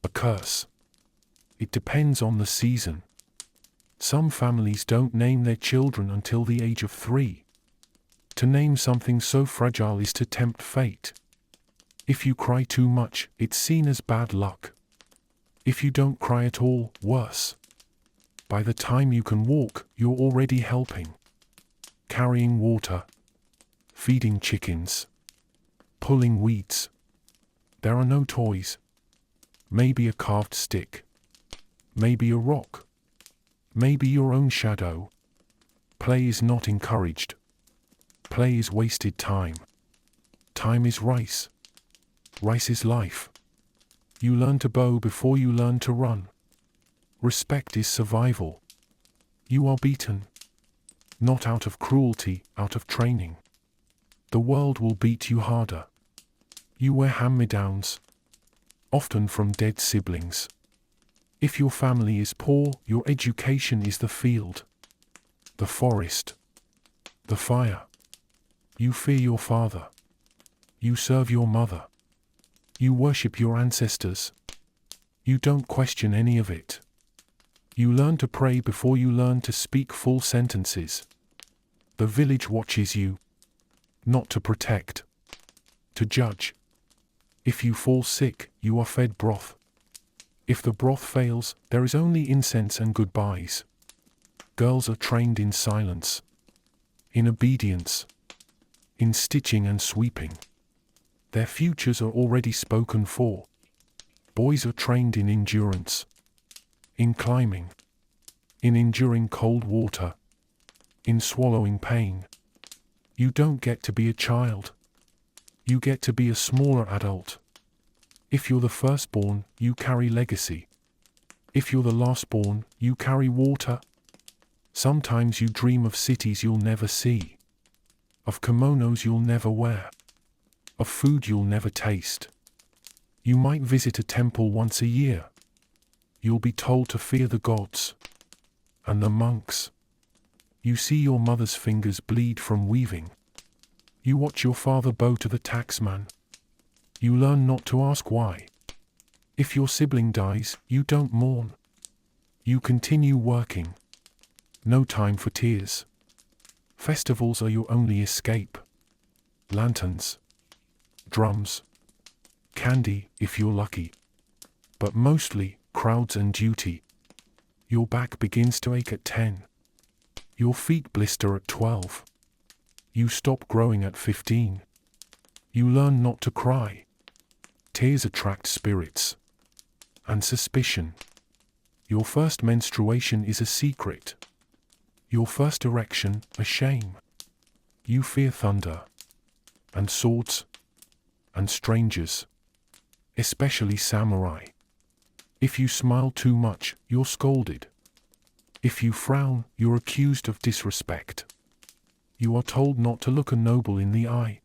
A curse. It depends on the season. Some families don't name their children until the age of 3. To name something so fragile is to tempt fate. If you cry too much, it's seen as bad luck. If you don't cry at all, worse. By the time you can walk, you're already helping. Carrying water. Feeding chickens. Pulling weeds. There are no toys. Maybe a carved stick. Maybe a rock. Maybe your own shadow. Play is not encouraged. Play is wasted time. Time is rice. Rice is life. You learn to bow before you learn to run. Respect is survival. You are beaten. Not out of cruelty, out of training. The world will beat you harder. You wear hand-me-downs. Often from dead siblings. If your family is poor, your education is the field. The forest. The fire. You fear your father. You serve your mother. You worship your ancestors. You don't question any of it. You learn to pray before you learn to speak full sentences. The village watches you. Not to protect. To judge. If you fall sick, you are fed broth. If the broth fails, there is only incense and goodbyes. Girls are trained in silence. In obedience. In stitching and sweeping. Their futures are already spoken for. Boys are trained in endurance. In climbing. In enduring cold water. In swallowing pain. You don't get to be a child. You get to be a smaller adult. If you're the firstborn, you carry legacy. If you're the lastborn, you carry water. Sometimes you dream of cities you'll never see. Of kimonos you'll never wear. Of food you'll never taste. You might visit a temple once a year. You'll be told to fear the gods. And the monks. You see your mother's fingers bleed from weaving. You watch your father bow to the taxman. You learn not to ask why. If your sibling dies, you don't mourn. You continue working. No time for tears. Festivals are your only escape. Lanterns. Drums. Candy, if you're lucky. But mostly, crowds and duty. Your back begins to ache at 10. Your feet blister at 12. You stop growing at 15. You learn not to cry. Tears attract spirits. And suspicion. Your first menstruation is a secret. Your first erection, a shame. You fear thunder. And swords. And strangers. Especially samurai. If you smile too much, you're scolded. If you frown, you're accused of disrespect. You are told not to look a noble in the eye.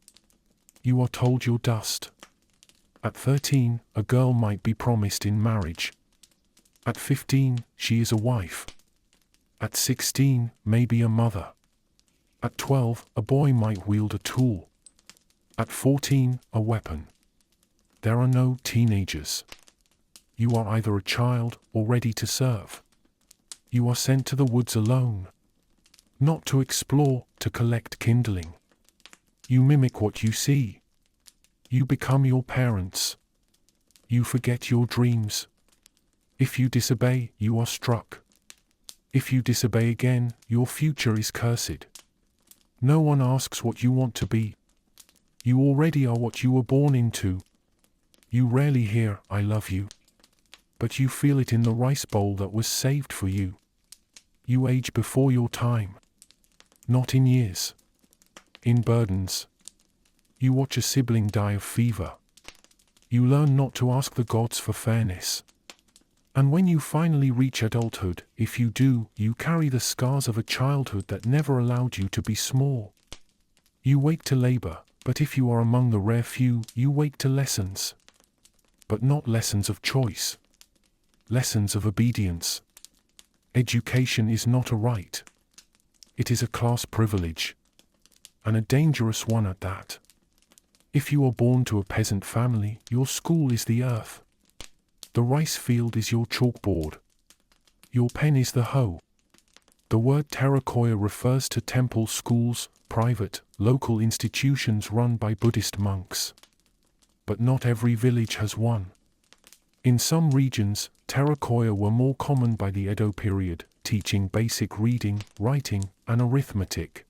You are told you're dust. At 13, a girl might be promised in marriage. At 15, she is a wife. At 16, maybe a mother. At 12, a boy might wield a tool. At 14, a weapon. There are no teenagers. You are either a child or ready to serve. You are sent to the woods alone. Not to explore, to collect kindling. You mimic what you see. You become your parents. You forget your dreams. If you disobey, you are struck. If you disobey again, your future is cursed. No one asks what you want to be. You already are what you were born into. You rarely hear, "I love you." But you feel it in the rice bowl that was saved for you. You age before your time. Not in years. In burdens. You watch a sibling die of fever. You learn not to ask the gods for fairness. And when you finally reach adulthood, if you do, you carry the scars of a childhood that never allowed you to be small. You wake to labor, but if you are among the rare few, you wake to lessons. But not lessons of choice. Lessons of obedience. Education is not a right. It is a class privilege. And a dangerous one at that. If you are born to a peasant family, your school is the earth. The rice field is your chalkboard. Your pen is the hoe. The word terracotta refers to temple schools, private, local institutions run by Buddhist monks. But not every village has one. In some regions, terracotta were more common by the Edo period, teaching basic reading, writing, and arithmetic.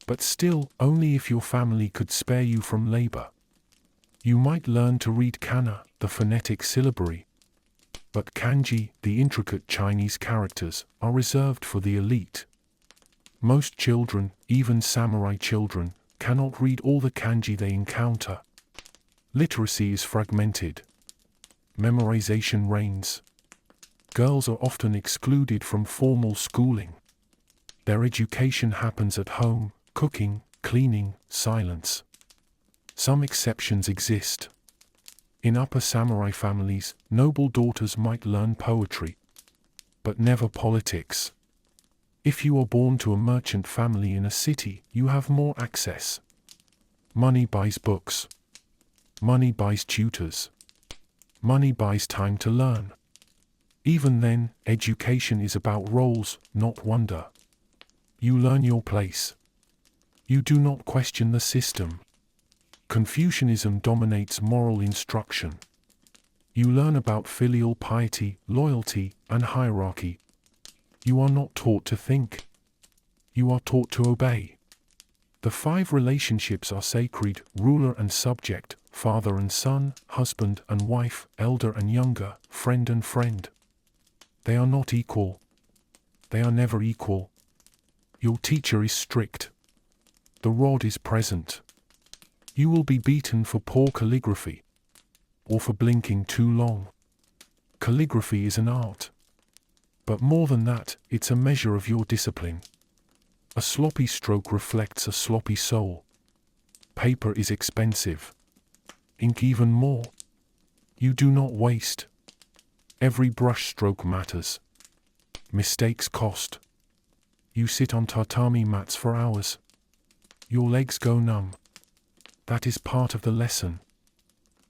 But still, only if your family could spare you from labor. You might learn to read kana, the phonetic syllabary. But kanji, the intricate Chinese characters, are reserved for the elite. Most children, even samurai children, cannot read all the kanji they encounter. Literacy is fragmented. Memorization reigns. Girls are often excluded from formal schooling. Their education happens at home, cooking, cleaning, silence. Some exceptions exist. In upper samurai families, noble daughters might learn poetry. But never politics. If you are born to a merchant family in a city, you have more access. Money buys books. Money buys tutors. Money buys time to learn. Even then, education is about roles, not wonder. You learn your place. You do not question the system. Confucianism dominates moral instruction. You learn about filial piety, loyalty, and hierarchy. You are not taught to think. You are taught to obey. The 5 relationships are sacred: ruler and subject, father and son, husband and wife, elder and younger, friend and friend. They are not equal. They are never equal. Your teacher is strict. The rod is present. You will be beaten for poor calligraphy, or for blinking too long. Calligraphy is an art. But more than that, it's a measure of your discipline. A sloppy stroke reflects a sloppy soul. Paper is expensive. Ink even more. You do not waste. Every brush stroke matters. Mistakes cost. You sit on tatami mats for hours. Your legs go numb. That is part of the lesson.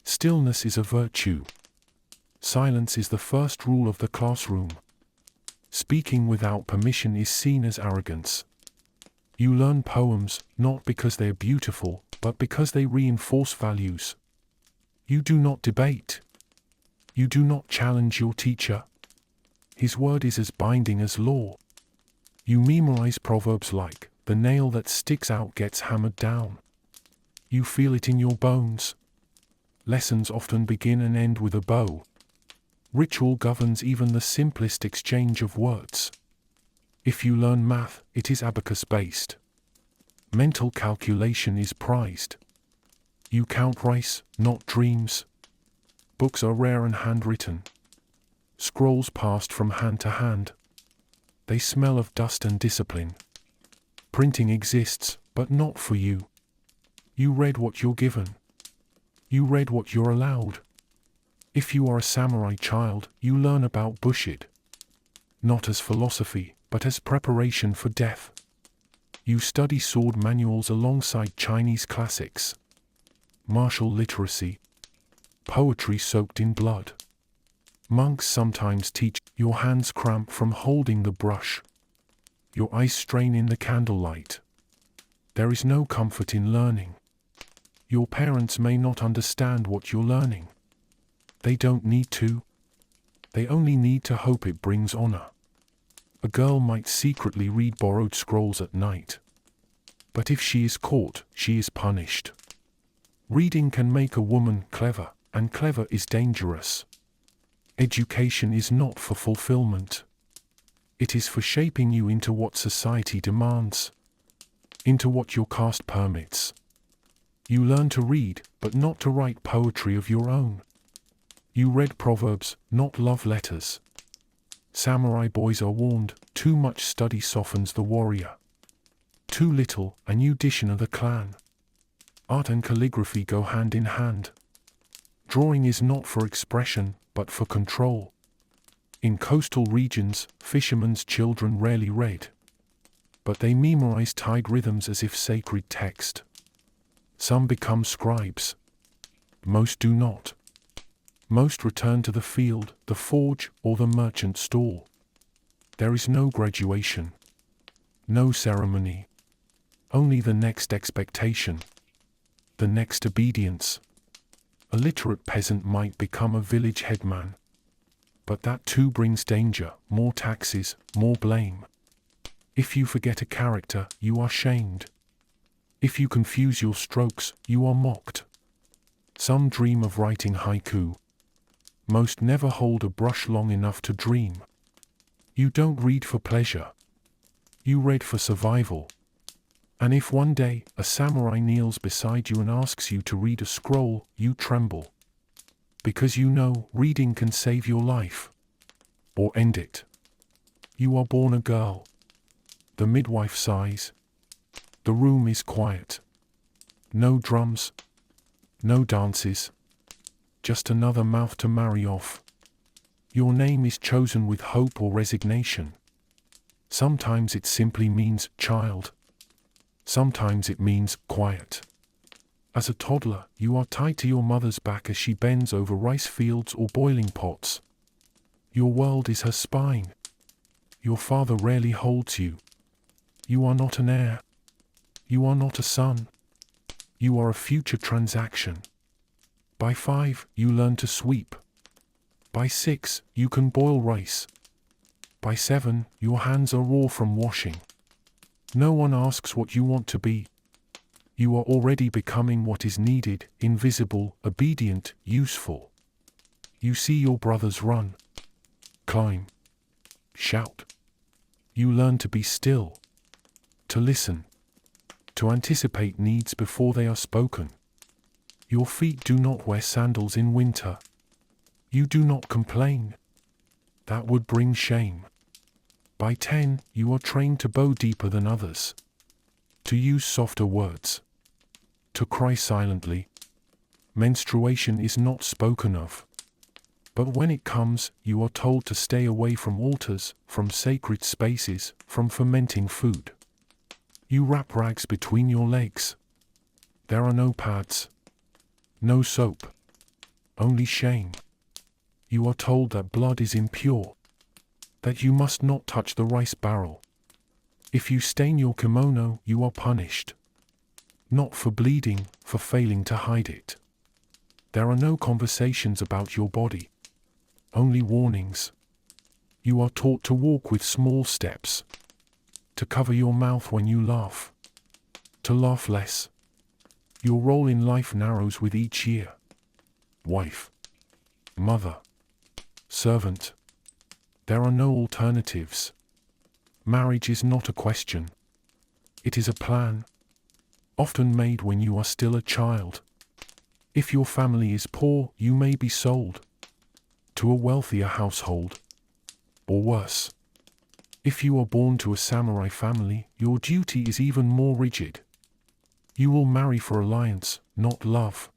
Stillness is a virtue. Silence is the first rule of the classroom. Speaking without permission is seen as arrogance. You learn poems, not because they are beautiful, but because they reinforce values. You do not debate. You do not challenge your teacher. His word is as binding as law. You memorize proverbs like, "The nail that sticks out gets hammered down." You feel it in your bones. Lessons often begin and end with a bow. Ritual governs even the simplest exchange of words. If you learn math, it is abacus-based. Mental calculation is prized. You count rice, not dreams. Books are rare and handwritten. Scrolls passed from hand to hand. They smell of dust and discipline. Printing exists, but not for you. You read what you're given. You read what you're allowed. If you are a samurai child, you learn about Bushido. Not as philosophy, but as preparation for death. You study sword manuals alongside Chinese classics. Martial literacy. Poetry soaked in blood. Monks sometimes teach. Your hands cramp from holding the brush. Your eyes strain in the candlelight. There is no comfort in learning. Your parents may not understand what you're learning. They don't need to. They only need to hope it brings honor. A girl might secretly read borrowed scrolls at night. But if she is caught, she is punished. Reading can make a woman clever, and clever is dangerous. Education is not for fulfillment. It is for shaping you into what society demands, into what your caste permits. You learn to read, but not to write poetry of your own. You read proverbs, not love letters. Samurai boys are warned, too much study softens the warrior. Too little, and you dishonor the clan. Art and calligraphy go hand in hand. Drawing is not for expression, but for control. In coastal regions, fishermen's children rarely read. But they memorize tide rhythms as if sacred text. Some become scribes. Most do not. Most return to the field, the forge, or the merchant stall. There is no graduation. No ceremony. Only the next expectation. The next obedience. A literate peasant might become a village headman. But that too brings danger, more taxes, more blame. If you forget a character, you are shamed. If you confuse your strokes, you are mocked. Some dream of writing haiku. Most never hold a brush long enough to dream. You don't read for pleasure. You read for survival. And if one day a samurai kneels beside you and asks you to read a scroll, you tremble. Because you know reading can save your life. Or end it. You are born a girl. The midwife sighs. The room is quiet. No drums. No dances. Just another mouth to marry off. Your name is chosen with hope or resignation. Sometimes it simply means child. Sometimes it means quiet. As a toddler, you are tied to your mother's back as she bends over rice fields or boiling pots. Your world is her spine. Your father rarely holds you. You are not an heir. You are not a son. You are a future transaction. By 5, you learn to sweep. By 6, you can boil rice. By 7, your hands are raw from washing. No one asks what you want to be. You are already becoming what is needed, invisible, obedient, useful. You see your brothers run, climb, shout. You learn to be still, to listen, to anticipate needs before they are spoken. Your feet do not wear sandals in winter. You do not complain. That would bring shame. By 10, you are trained to bow deeper than others, to use softer words, to cry silently. Menstruation is not spoken of. But when it comes, you are told to stay away from altars, from sacred spaces, from fermenting food. You wrap rags between your legs. There are no pads, no soap, only shame. You are told that blood is impure, that you must not touch the rice barrel. If you stain your kimono, you are punished. Not for bleeding, for failing to hide it. There are no conversations about your body, only warnings. You are taught to walk with small steps, to cover your mouth when you laugh, to laugh less. Your role in life narrows with each year. Wife, mother, servant. There are no alternatives. Marriage is not a question. It is a plan, often made when you are still a child. If your family is poor, you may be sold to a wealthier household, or worse. If you are born to a samurai family, your duty is even more rigid. You will marry for alliance, not love.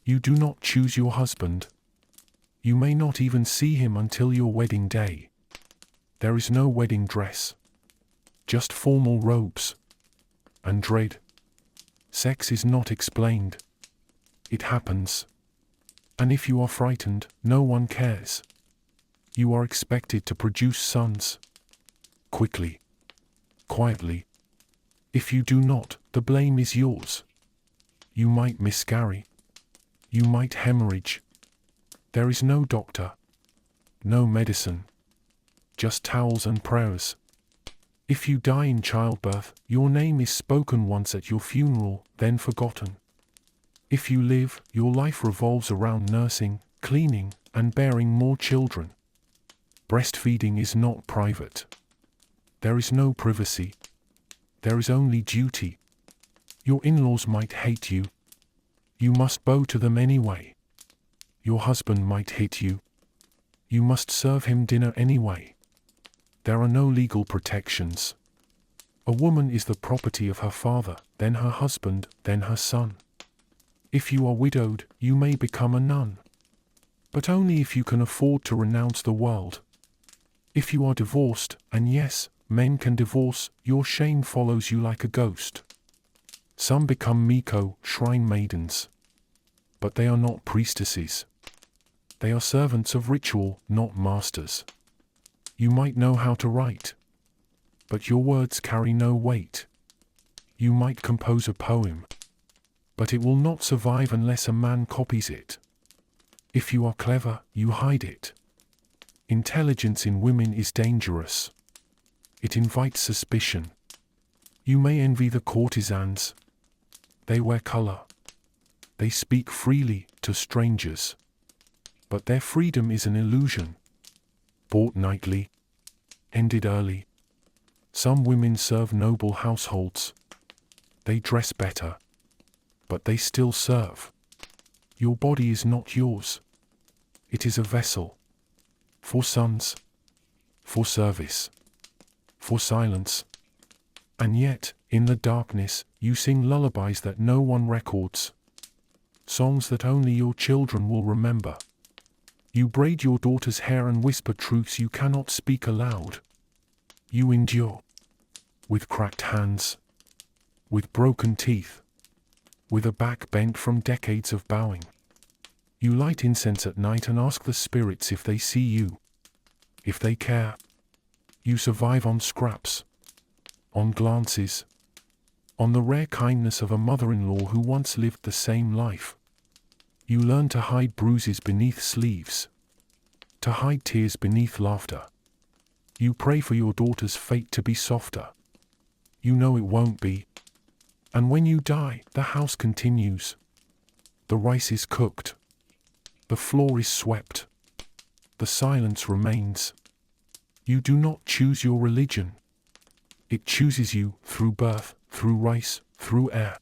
You do not choose your husband. You may not even see him until your wedding day. There is no wedding dress, just formal robes and dread. Sex is not explained. It happens. And if you are frightened, no one cares. You are expected to produce sons. Quickly. Quietly. If you do not, the blame is yours. You might miscarry. You might hemorrhage. There is no doctor. No medicine. just towels and prayers. If you die in childbirth, your name is spoken once at your funeral, then forgotten. If you live, your life revolves around nursing, cleaning, and bearing more children. Breastfeeding is not private. There is no privacy. There is only duty. Your in-laws might hate you. You must bow to them anyway. Your husband might hit you. You must serve him dinner anyway. There are no legal protections. A woman is the property of her father, then her husband, then her son. If you are widowed, you may become a nun. But only if you can afford to renounce the world. If you are divorced, and yes, men can divorce, your shame follows you like a ghost. Some become Miko, shrine maidens. But they are not priestesses. They are servants of ritual, not masters. You might know how to write, but your words carry no weight. You might compose a poem, but it will not survive unless a man copies it. If you are clever, you hide it. Intelligence in women is dangerous. It invites suspicion. You may envy the courtesans. They wear color. They speak freely to strangers. But their freedom is an illusion. Bought nightly, ended early. Some women serve noble households. They dress better, but they still serve. Your body is not yours. It is a vessel. For sons, for service, for silence. And yet, in the darkness, you sing lullabies that no one records. Songs that only your children will remember. You braid your daughter's hair and whisper truths you cannot speak aloud. You endure. With cracked hands. With broken teeth. With a back bent from decades of bowing. You light incense at night and ask the spirits if they see you. If they care. You survive on scraps. On glances. On the rare kindness of a mother-in-law who once lived the same life. You learn to hide bruises beneath sleeves. To hide tears beneath laughter. You pray for your daughter's fate to be softer. You know it won't be. And when you die, the house continues. The rice is cooked. The floor is swept. The silence remains. You do not choose your religion. It chooses you through birth, through rice, through air.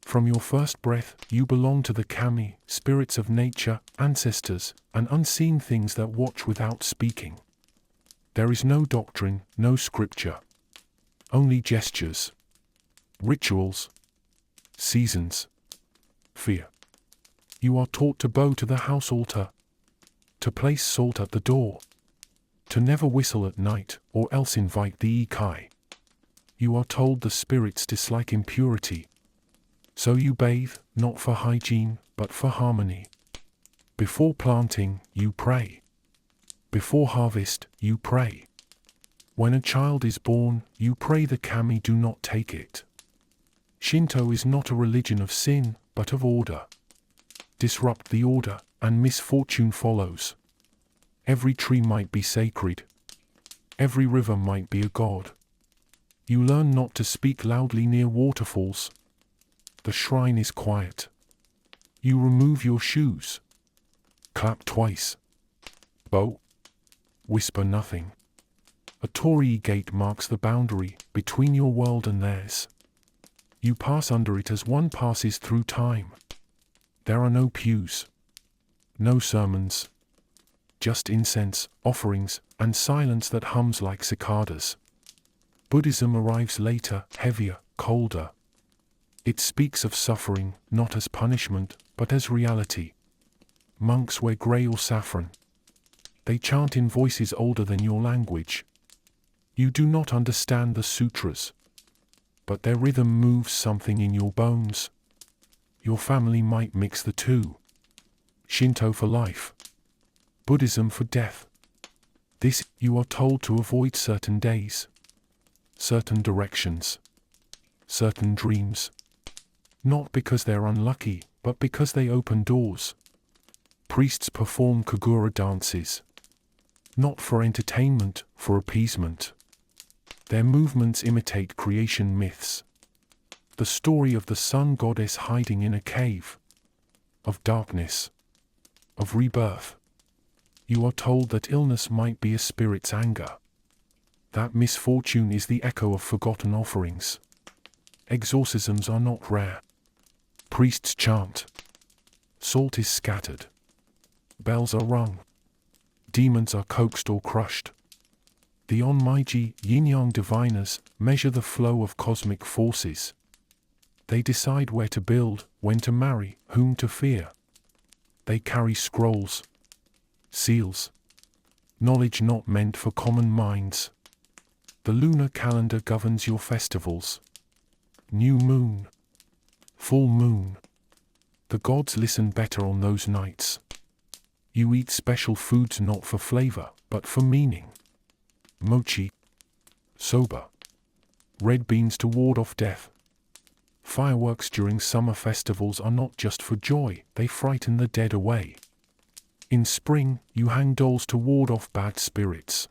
From your first breath, you belong to the kami, spirits of nature, ancestors, and unseen things that watch without speaking. There is no doctrine, no scripture. Only gestures. Rituals. Seasons. Fear. You are taught to bow to the house altar. To place salt at the door. To never whistle at night, or else invite the ikai. You are told the spirits dislike impurity. So you bathe, not for hygiene, but for harmony. Before planting, you pray. Before harvest, you pray. When a child is born, you pray the kami do not take it. Shinto is not a religion of sin, but of order. Disrupt the order, and misfortune follows. Every tree might be sacred. Every river might be a god. You learn not to speak loudly near waterfalls. The shrine is quiet. You remove your shoes. Clap twice. Bow. Whisper nothing. A torii gate marks the boundary between your world and theirs. You pass under it as one passes through time. There are no pews. No sermons. Just incense, offerings, and silence that hums like cicadas. Buddhism arrives later, heavier, colder. It speaks of suffering, not as punishment, but as reality. Monks wear grey or saffron. They chant in voices older than your language. You do not understand the sutras, but their rhythm moves something in your bones. Your family might mix the two. Shinto for life. Buddhism for death. This, you are told to avoid certain days. Certain directions. Certain dreams. Not because they're unlucky, but because they open doors. Priests perform kagura dances. Not for entertainment, for appeasement. Their movements imitate creation myths. The story of the sun goddess hiding in a cave. Of darkness. Of rebirth. You are told that illness might be a spirit's anger. That misfortune is the echo of forgotten offerings. Exorcisms are not rare. Priests chant. Salt is scattered. Bells are rung. Demons are coaxed or crushed. The on-Meiji yin-yang diviners measure the flow of cosmic forces. They decide where to build, when to marry, whom to fear. They carry scrolls, seals, knowledge not meant for common minds. The lunar calendar governs your festivals. New moon, full moon. The gods listen better on those nights. You eat special foods not for flavor, but for meaning. Mochi, soba, red beans to ward off death. Fireworks during summer festivals are not just for joy, they frighten the dead away. In spring, you hang dolls to ward off bad spirits.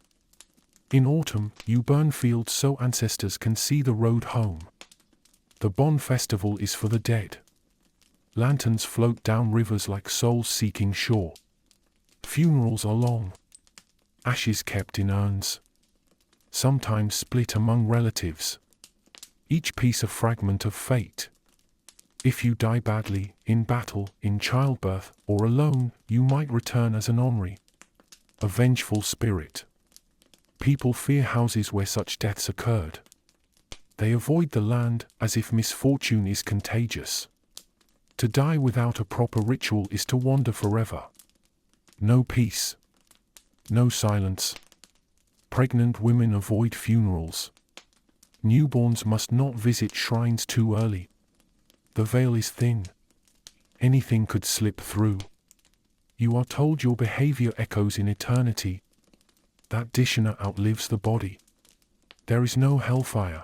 In autumn, you burn fields so ancestors can see the road home. The Bon Festival is for the dead. Lanterns float down rivers like souls seeking shore. Funerals are long. Ashes kept in urns. Sometimes split among relatives. Each piece a fragment of fate. If you die badly, in battle, in childbirth, or alone, you might return as an Omri, a vengeful spirit. People fear houses where such deaths occurred. They avoid the land, as if misfortune is contagious. To die without a proper ritual is to wander forever. No peace. No silence. Pregnant women avoid funerals. Newborns must not visit shrines too early. The veil is thin. Anything could slip through. You are told your behavior echoes in eternity. That dishonor outlives the body. There is no hellfire.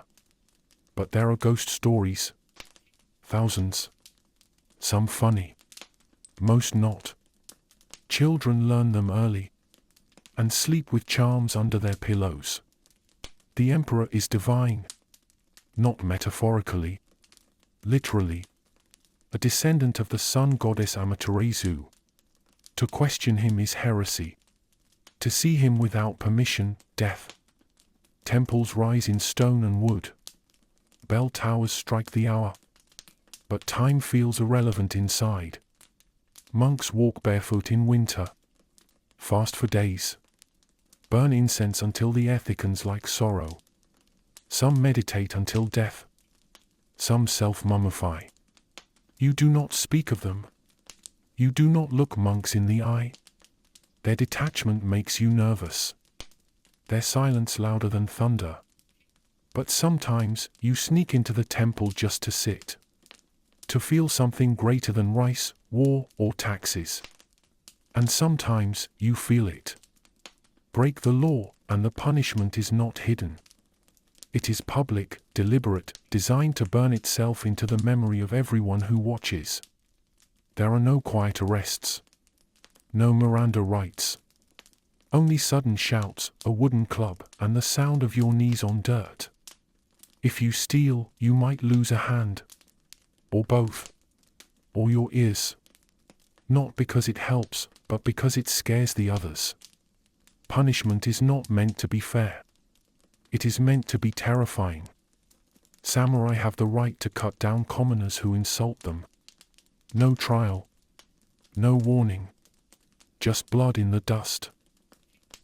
But there are ghost stories. Thousands. Some funny. Most not. Children learn them early. And sleep with charms under their pillows. The emperor is divine. Not metaphorically. Literally. A descendant of the sun goddess Amaterasu. To question him is heresy. To see him without permission, death. Temples rise in stone and wood. Bell towers strike the hour. But time feels irrelevant inside. Monks walk barefoot in winter. Fast for days. Burn incense until the air thickens like sorrow. Some meditate until death. Some self-mummify. You do not speak of them. You do not look monks in the eye. Their detachment makes you nervous. Their silence louder than thunder. But sometimes you sneak into the temple just to sit. To feel something greater than rice, war, or taxes. And sometimes you feel it. Break the law, and the punishment is not hidden. It is public, deliberate, designed to burn itself into the memory of everyone who watches. There are no quiet arrests. No Miranda rights. Only sudden shouts, a wooden club, and the sound of your knees on dirt. If you steal, you might lose a hand. Or both. Or your ears. Not because it helps, but because it scares the others. Punishment is not meant to be fair. It is meant to be terrifying. Samurai have the right to cut down commoners who insult them. No trial. No warning. Just blood in the dust.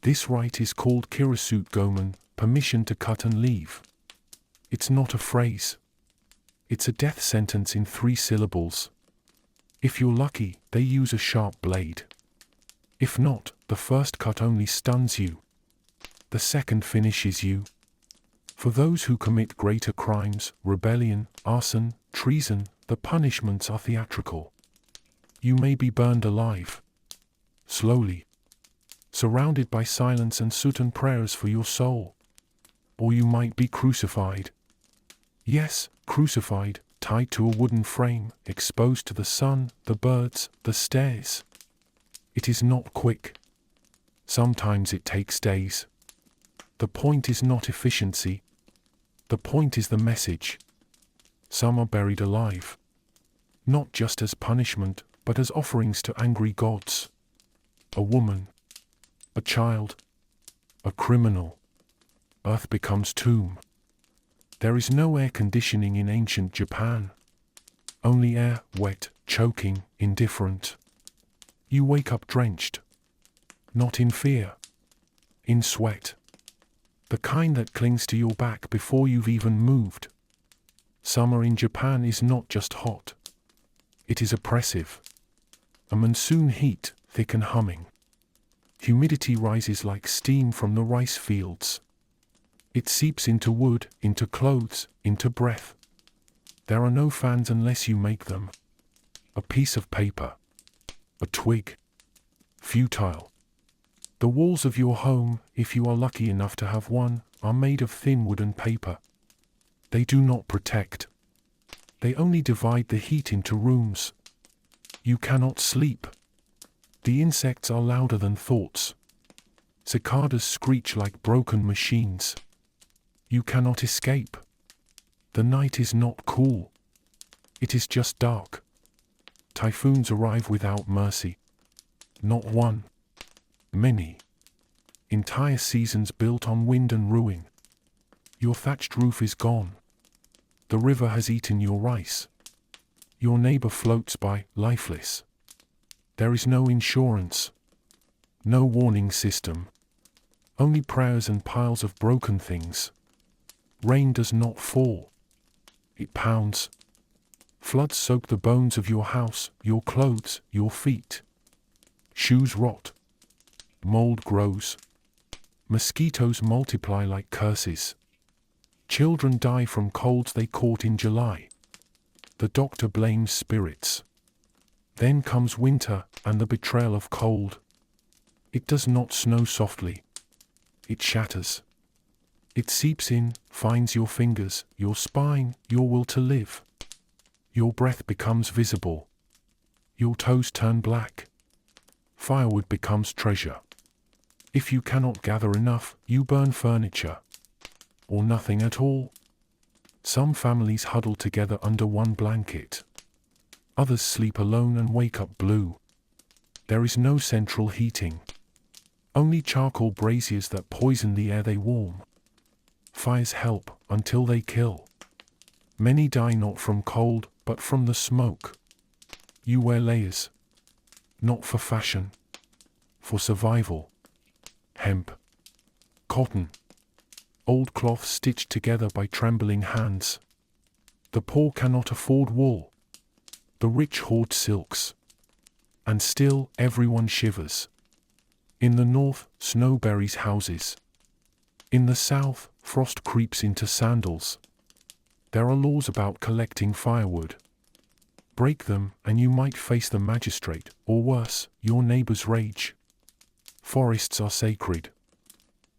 This right is called Kirasut Gomen, permission to cut and leave. It's not a phrase. It's a death sentence in 3 syllables. If you're lucky, they use a sharp blade. If not, the first cut only stuns you. The second finishes you. For those who commit greater crimes, rebellion, arson, treason, the punishments are theatrical. You may be burned alive. Slowly. Surrounded by silence and soot prayers for your soul. Or you might be crucified. Yes, crucified, tied to a wooden frame, exposed to the sun, the birds, the stairs. It is not quick. Sometimes it takes days. The point is not efficiency. The point is the message. Some are buried alive. Not just as punishment, but as offerings to angry gods. A woman. A child. A criminal. Earth becomes tomb. There is no air conditioning in ancient Japan. Only air, wet, choking, indifferent. You wake up drenched. Not in fear. In sweat. The kind that clings to your back before you've even moved. Summer in Japan is not just hot. It is oppressive. A monsoon heat, thick and humming. Humidity rises like steam from the rice fields. It seeps into wood, into clothes, into breath. There are no fans unless you make them. A piece of paper. A twig. Futile. The walls of your home, if you are lucky enough to have one, are made of thin wooden paper. They do not protect. They only divide the heat into rooms. You cannot sleep. The insects are louder than thoughts. Cicadas screech like broken machines. You cannot escape. The night is not cool. It is just dark. Typhoons arrive without mercy. Not one. Many. Entire seasons built on wind and ruin. Your thatched roof is gone. The river has eaten your rice. Your neighbor floats by, lifeless. There is no insurance. No warning system. Only prayers and piles of broken things. Rain does not fall. It pounds. Floods soak the bones of your house, your clothes, your feet. Shoes rot. Mold grows. Mosquitoes multiply like curses. Children die from colds they caught in July. The doctor blames spirits. Then comes winter and the betrayal of cold. It does not snow softly. It shatters. It seeps in, finds your fingers, your spine, your will to live. Your breath becomes visible. Your toes turn black. Firewood becomes treasure. If you cannot gather enough, you burn furniture. Or nothing at all. Some families huddle together under one blanket. Others sleep alone and wake up blue. There is no central heating. Only charcoal braziers that poison the air they warm. Fires help until they kill. Many die not from cold, but from the smoke. You wear layers. Not for fashion. For survival. Hemp. Cotton. Old cloth stitched together by trembling hands. The poor cannot afford wool. The rich hoard silks. And still everyone shivers. In the north, snow buries houses. In the south, frost creeps into sandals. There are laws about collecting firewood. Break them, and you might face the magistrate, or worse, your neighbor's rage. Forests are sacred.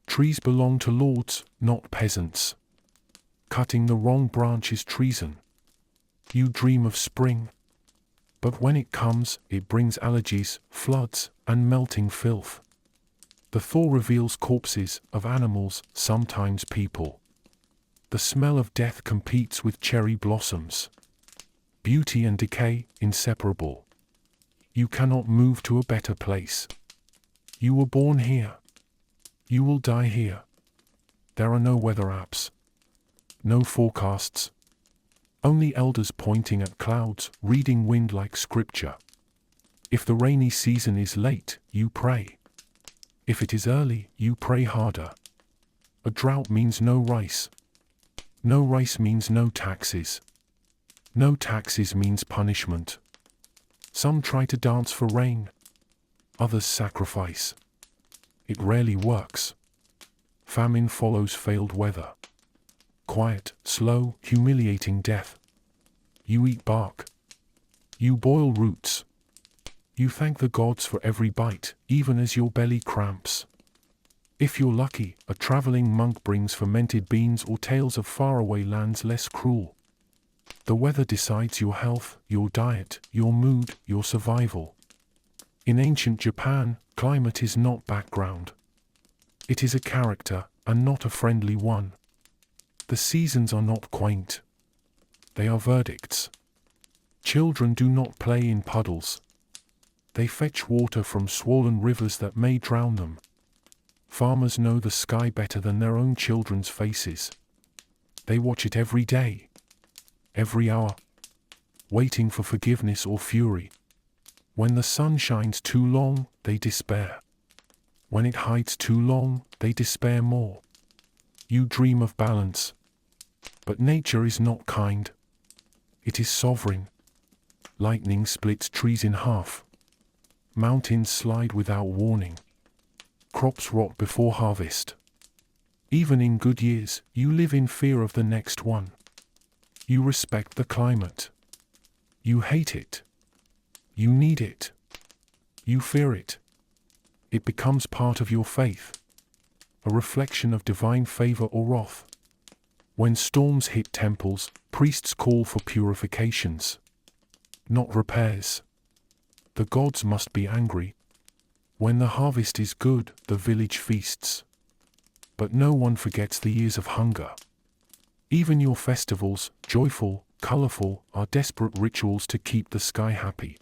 Trees belong to lords, not peasants. Cutting the wrong branch is treason. You dream of spring. But when it comes, it brings allergies, floods, and melting filth. The thaw reveals corpses of animals, sometimes people. The smell of death competes with cherry blossoms. Beauty and decay, inseparable. You cannot move to a better place. You were born here. You will die here. There are no weather apps. No forecasts. Only elders pointing at clouds, reading wind like scripture. If the rainy season is late, you pray. If it is early, you pray harder. A drought means no rice. No rice means no taxes. No taxes means punishment. Some try to dance for rain. Others sacrifice. It rarely works. Famine follows failed weather. Quiet, slow, humiliating death. You eat bark. You boil roots. You thank the gods for every bite, even as your belly cramps. If you're lucky, a traveling monk brings fermented beans or tales of faraway lands less cruel. The weather decides your health, your diet, your mood, your survival. In ancient Japan, climate is not background. It is a character, and not a friendly one. The seasons are not quaint. They are verdicts. Children do not play in puddles. They fetch water from swollen rivers that may drown them. Farmers know the sky better than their own children's faces. They watch it every day, every hour, waiting for forgiveness or fury. When the sun shines too long, they despair. When it hides too long, they despair more. You dream of balance. But nature is not kind. It is sovereign. Lightning splits trees in half. Mountains slide without warning. Crops rot before harvest. Even in good years, you live in fear of the next one. You respect the climate. You hate it. You need it. You fear it. It becomes part of your faith, a reflection of divine favor or wrath. When storms hit temples, priests call for purifications, not repairs. The gods must be angry. When the harvest is good, the village feasts. But no one forgets the years of hunger. Even your festivals, joyful, colorful, are desperate rituals to keep the sky happy.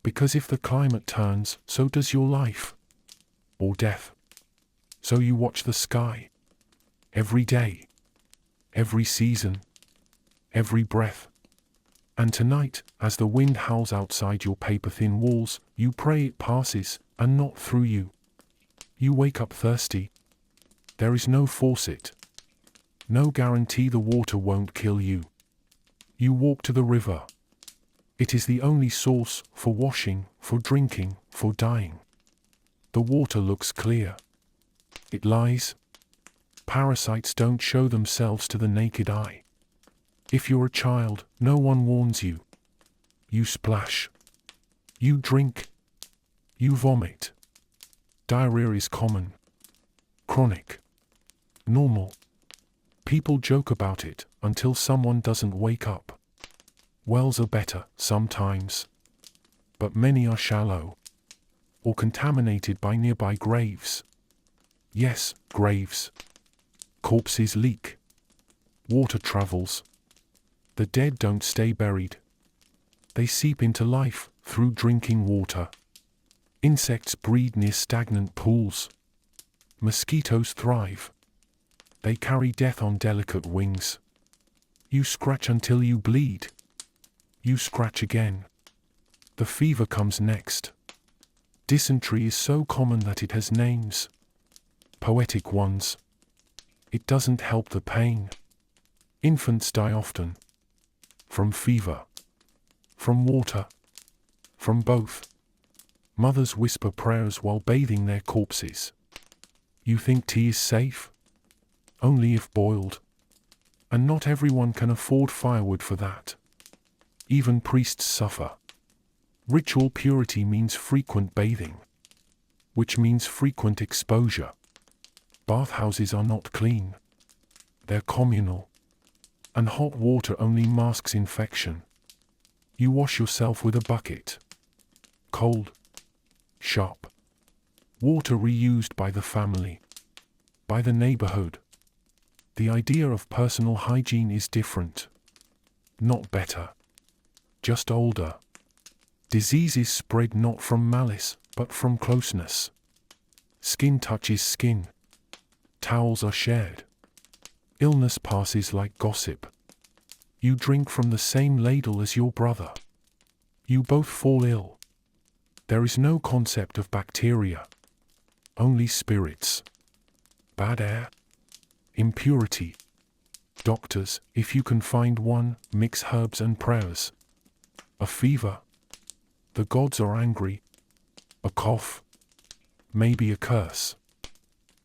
Because if the climate turns, so does your life. Or death. So you watch the sky. Every day. Every season. Every breath. And tonight, as the wind howls outside your paper-thin walls, you pray it passes, and not through you. You wake up thirsty. There is no faucet. No guarantee the water won't kill you. You walk to the river. It is the only source for washing, for drinking, for dying. The water looks clear. It lies. Parasites don't show themselves to the naked eye. If you're a child, no one warns you. You splash. You drink. You vomit. Diarrhea is common. Chronic. Normal. People joke about it until someone doesn't wake up. Wells are better, sometimes. But many are shallow. Or contaminated by nearby graves. Yes, graves. Corpses leak. Water travels. The dead don't stay buried. They seep into life through drinking water. Insects breed near stagnant pools. Mosquitoes thrive. They carry death on delicate wings. You scratch until you bleed. You scratch again. The fever comes next. Dysentery is so common that it has names. Poetic ones. It doesn't help the pain. Infants die often. From fever. From water. From both. Mothers whisper prayers while bathing their corpses. You think tea is safe? Only if boiled. And not everyone can afford firewood for that. Even priests suffer. Ritual purity means frequent bathing, which means frequent exposure. Bathhouses are not clean. They're communal. And hot water only masks infection. You wash yourself with a bucket. Cold. Sharp. Water reused by the family. By the neighborhood. The idea of personal hygiene is different. Not better. Just older. Diseases spread not from malice, but from closeness. Skin touches skin. Towels are shared. Illness passes like gossip. You drink from the same ladle as your brother. You both fall ill. There is no concept of bacteria. Only spirits. Bad air. Impurity. Doctors, if you can find one, mix herbs and prayers. A fever. The gods are angry. A cough. Maybe a curse.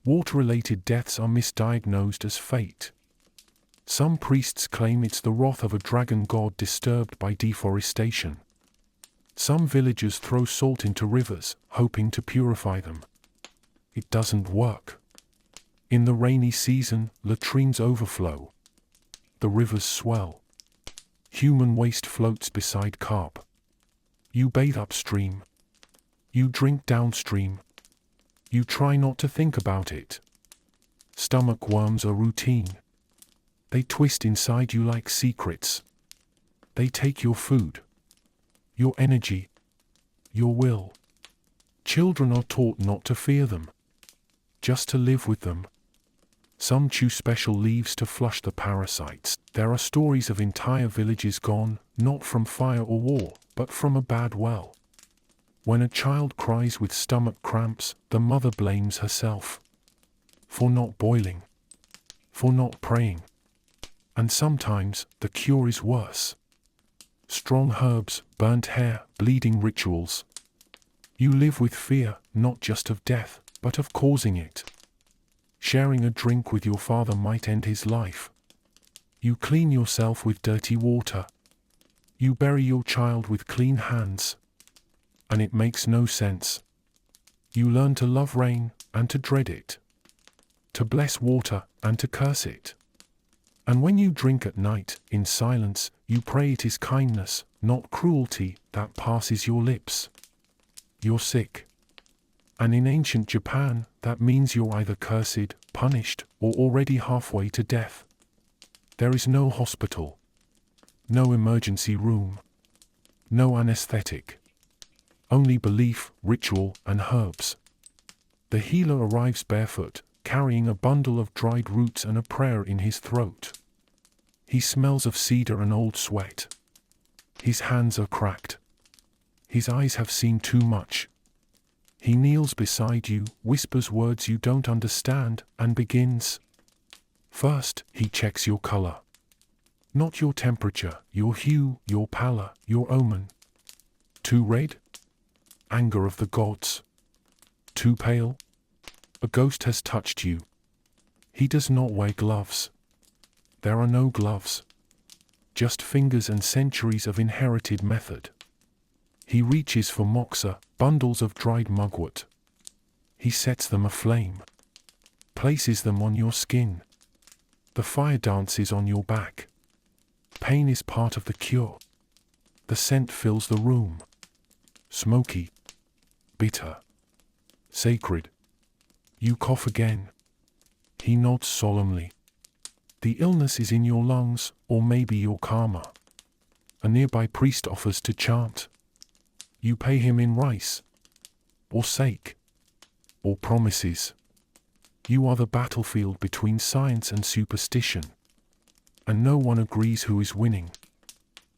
Water-related deaths are misdiagnosed as fate. Some priests claim it's the wrath of a dragon god disturbed by deforestation. Some villagers throw salt into rivers, hoping to purify them. It doesn't work. In the rainy season, latrines overflow. The rivers swell. Human waste floats beside carp. You bathe upstream. You drink downstream. You try not to think about it. Stomach worms are routine. They twist inside you like secrets. They take your food, your energy, your will. Children are taught not to fear them, just to live with them. Some chew special leaves to flush the parasites. There are stories of entire villages gone, not from fire or war, but from a bad well. When a child cries with stomach cramps, the mother blames herself. For not boiling. For not praying. And sometimes, the cure is worse. Strong herbs, burnt hair, bleeding rituals. You live with fear, not just of death, but of causing it. Sharing a drink with your father might end his life. You clean yourself with dirty water. You bury your child with clean hands. And it makes no sense. You learn to love rain, and to dread it. To bless water, and to curse it. And when you drink at night, in silence, you pray it is kindness, not cruelty, that passes your lips. You're sick. And in ancient Japan, that means you're either cursed, punished, or already halfway to death. There is no hospital. No emergency room. No anesthetic. Only belief, ritual, and herbs. The healer arrives barefoot, carrying a bundle of dried roots and a prayer in his throat. He smells of cedar and old sweat. His hands are cracked. His eyes have seen too much. He kneels beside you, whispers words you don't understand, and begins. First, he checks your color. Not your temperature, your hue, your pallor, your omen. Too red? Anger of the gods. Too pale? A ghost has touched you. He does not wear gloves. There are no gloves. Just fingers and centuries of inherited method. He reaches for moxa, bundles of dried mugwort. He sets them aflame. Places them on your skin. The fire dances on your back. Pain is part of the cure. The scent fills the room. Smoky. Bitter. Sacred. You cough again. He nods solemnly. The illness is in your lungs, or maybe your karma. A nearby priest offers to chant. You pay him in rice, or sake, or promises. You are the battlefield between science and superstition. And no one agrees who is winning.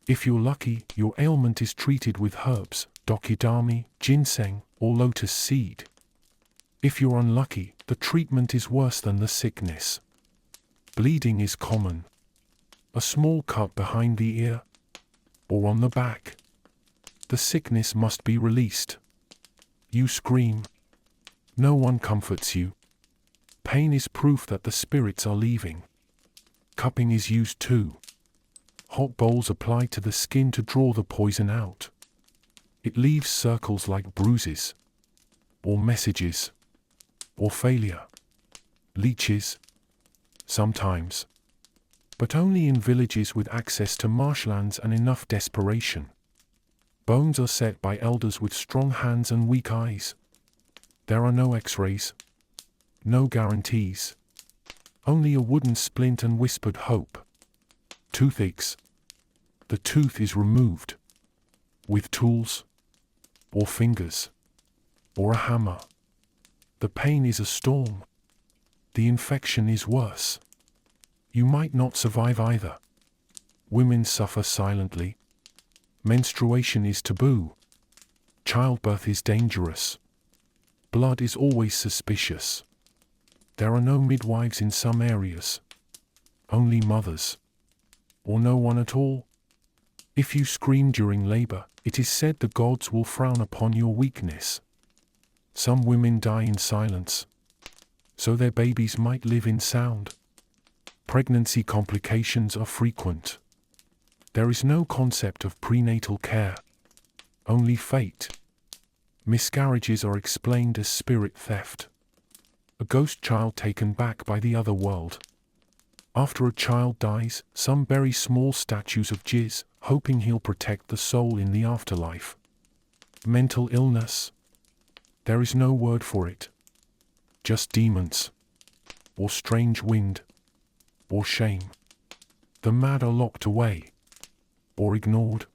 If you're lucky, your ailment is treated with herbs, dokidami, ginseng, or lotus seed. If you're unlucky, the treatment is worse than the sickness. Bleeding is common. A small cut behind the ear, or on the back. The sickness must be released. You scream. No one comforts you. Pain is proof that the spirits are leaving. Cupping is used too. Hot bowls applied to the skin to draw the poison out. It leaves circles like bruises, or messages, or failure. Leeches. Sometimes. But only in villages with access to marshlands and enough desperation. Bones are set by elders with strong hands and weak eyes. There are no x-rays. No guarantees. Only a wooden splint and whispered hope. Toothaches. The tooth is removed. With tools. Or fingers. Or a hammer. The pain is a storm. The infection is worse. You might not survive either. Women suffer silently. Menstruation is taboo. Childbirth is dangerous. Blood is always suspicious. There are no midwives in some areas. Only mothers. Or no one at all. If you scream during labor, it is said the gods will frown upon your weakness. Some women die in silence, so their babies might live in sound. Pregnancy complications are frequent. There is no concept of prenatal care. Only fate. Miscarriages are explained as spirit theft. A ghost child taken back by the other world. After a child dies, some bury small statues of jizz, hoping he'll protect the soul in the afterlife. Mental illness. There is no word for it. Just demons, or strange wind, or shame. The mad are locked away, or ignored,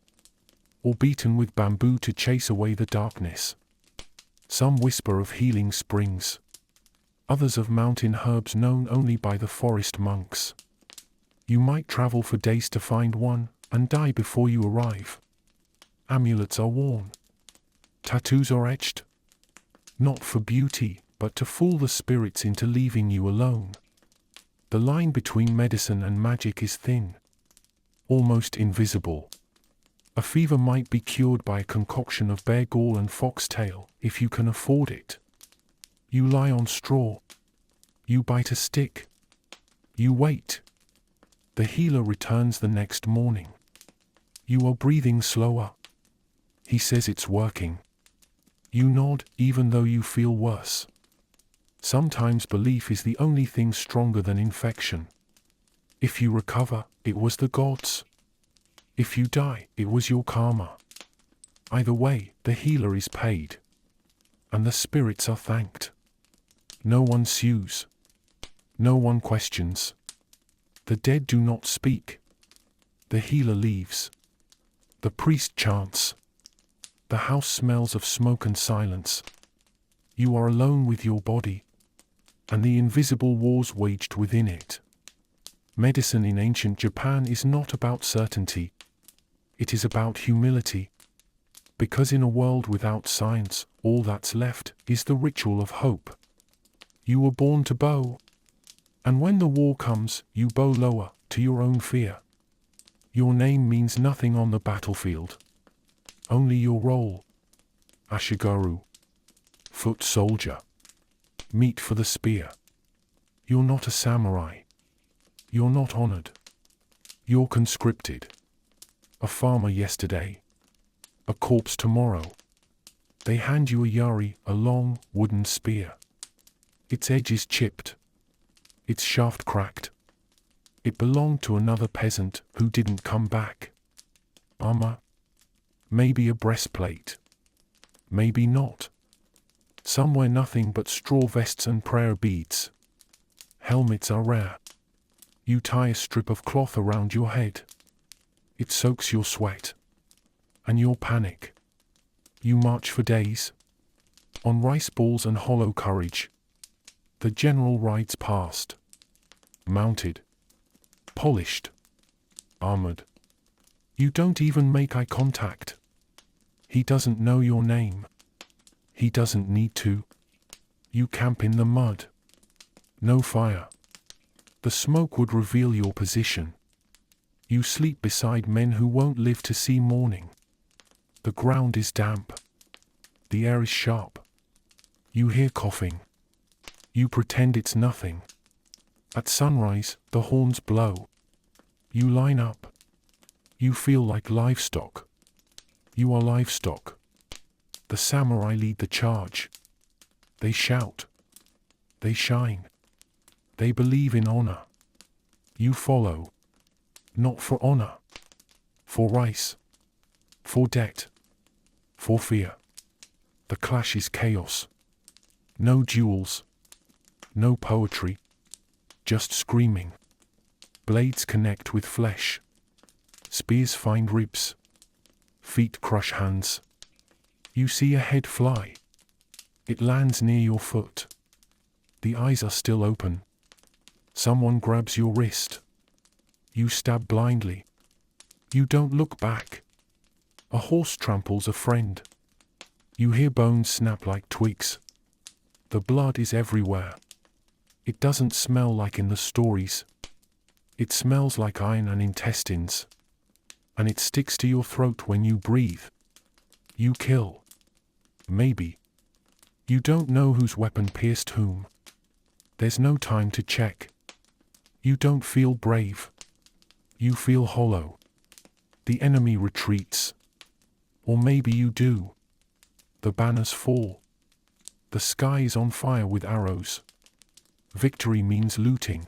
or beaten with bamboo to chase away the darkness. Some whisper of healing springs, others of mountain herbs known only by the forest monks. You might travel for days to find one, and die before you arrive. Amulets are worn. Tattoos are etched. Not for beauty, but to fool the spirits into leaving you alone. The line between medicine and magic is thin, almost invisible. A fever might be cured by a concoction of bear gall and foxtail, if you can afford it. You lie on straw. You bite a stick. You wait. The healer returns the next morning. You are breathing slower. He says it's working. You nod, even though you feel worse. Sometimes belief is the only thing stronger than infection. If you recover, it was the gods. If you die, it was your karma. Either way, the healer is paid. And the spirits are thanked. No one sues. No one questions. The dead do not speak. The healer leaves. The priest chants. The house smells of smoke and silence. You are alone with your body, and the invisible wars waged within it. Medicine in ancient Japan is not about certainty. It is about humility. Because in a world without science, all that's left is the ritual of hope. You were born to bow. And when the war comes, you bow lower, to your own fear. Your name means nothing on the battlefield. Only your role. Ashigaru. Foot soldier. Meat for the spear. You're not a samurai. You're not honored. You're conscripted. A farmer yesterday. A corpse tomorrow. They hand you a yari, a long, wooden spear. Its edge is chipped. Its shaft cracked. It belonged to another peasant who didn't come back. Armor. Maybe a breastplate. Maybe not. Somewhere nothing but straw vests and prayer beads. Helmets are rare. You tie a strip of cloth around your head. It soaks your sweat. And your panic. You march for days. On rice balls and hollow courage. The general rides past. Mounted. Polished. Armored. You don't even make eye contact. He doesn't know your name. He doesn't need to. You camp in the mud. No fire. The smoke would reveal your position. You sleep beside men who won't live to see morning. The ground is damp. The air is sharp. You hear coughing. You pretend it's nothing. At sunrise, the horns blow. You line up. You feel like livestock. You are livestock. The samurai lead the charge. They shout. They shine. They believe in honor. You follow. Not for honor. For rice. For debt. For fear. The clash is chaos. No duels. No poetry. Just screaming. Blades connect with flesh. Spears find ribs. Feet crush hands. You see a head fly. It lands near your foot. The eyes are still open. Someone grabs your wrist. You stab blindly. You don't look back. A horse tramples a friend. You hear bones snap like twigs. The blood is everywhere. It doesn't smell like in the stories. It smells like iron and intestines. And it sticks to your throat when you breathe. You kill. Maybe. You don't know whose weapon pierced whom. There's no time to check. You don't feel brave. You feel hollow. The enemy retreats. Or maybe you do. The banners fall. The sky is on fire with arrows. Victory means looting.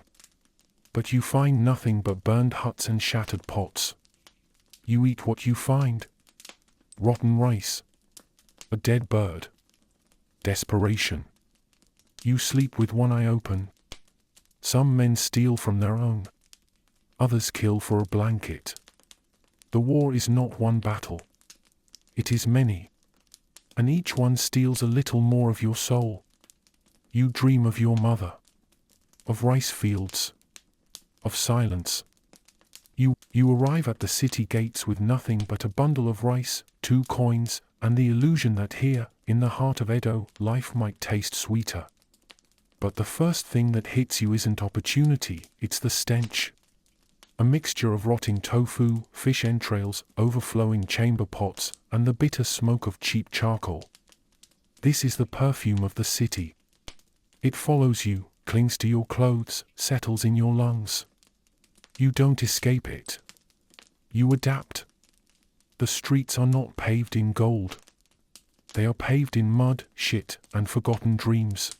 But you find nothing but burned huts and shattered pots. You eat what you find. Rotten rice. A dead bird. desperation. You sleep with one eye open. Some men steal from their own. Others kill for a blanket. The war is not one battle. It is many. And each one steals a little more of your soul. You dream of your mother. Of rice fields. Of silence. You arrive at the city gates with nothing but a bundle of rice, 2 coins, and the illusion that here, in the heart of Edo, life might taste sweeter. But the first thing that hits you isn't opportunity, it's the stench. A mixture of rotting tofu, fish entrails, overflowing chamber pots, and the bitter smoke of cheap charcoal. This is the perfume of the city. It follows you, clings to your clothes, settles in your lungs. You don't escape it. You adapt. The streets are not paved in gold. They are paved in mud, shit, and forgotten dreams.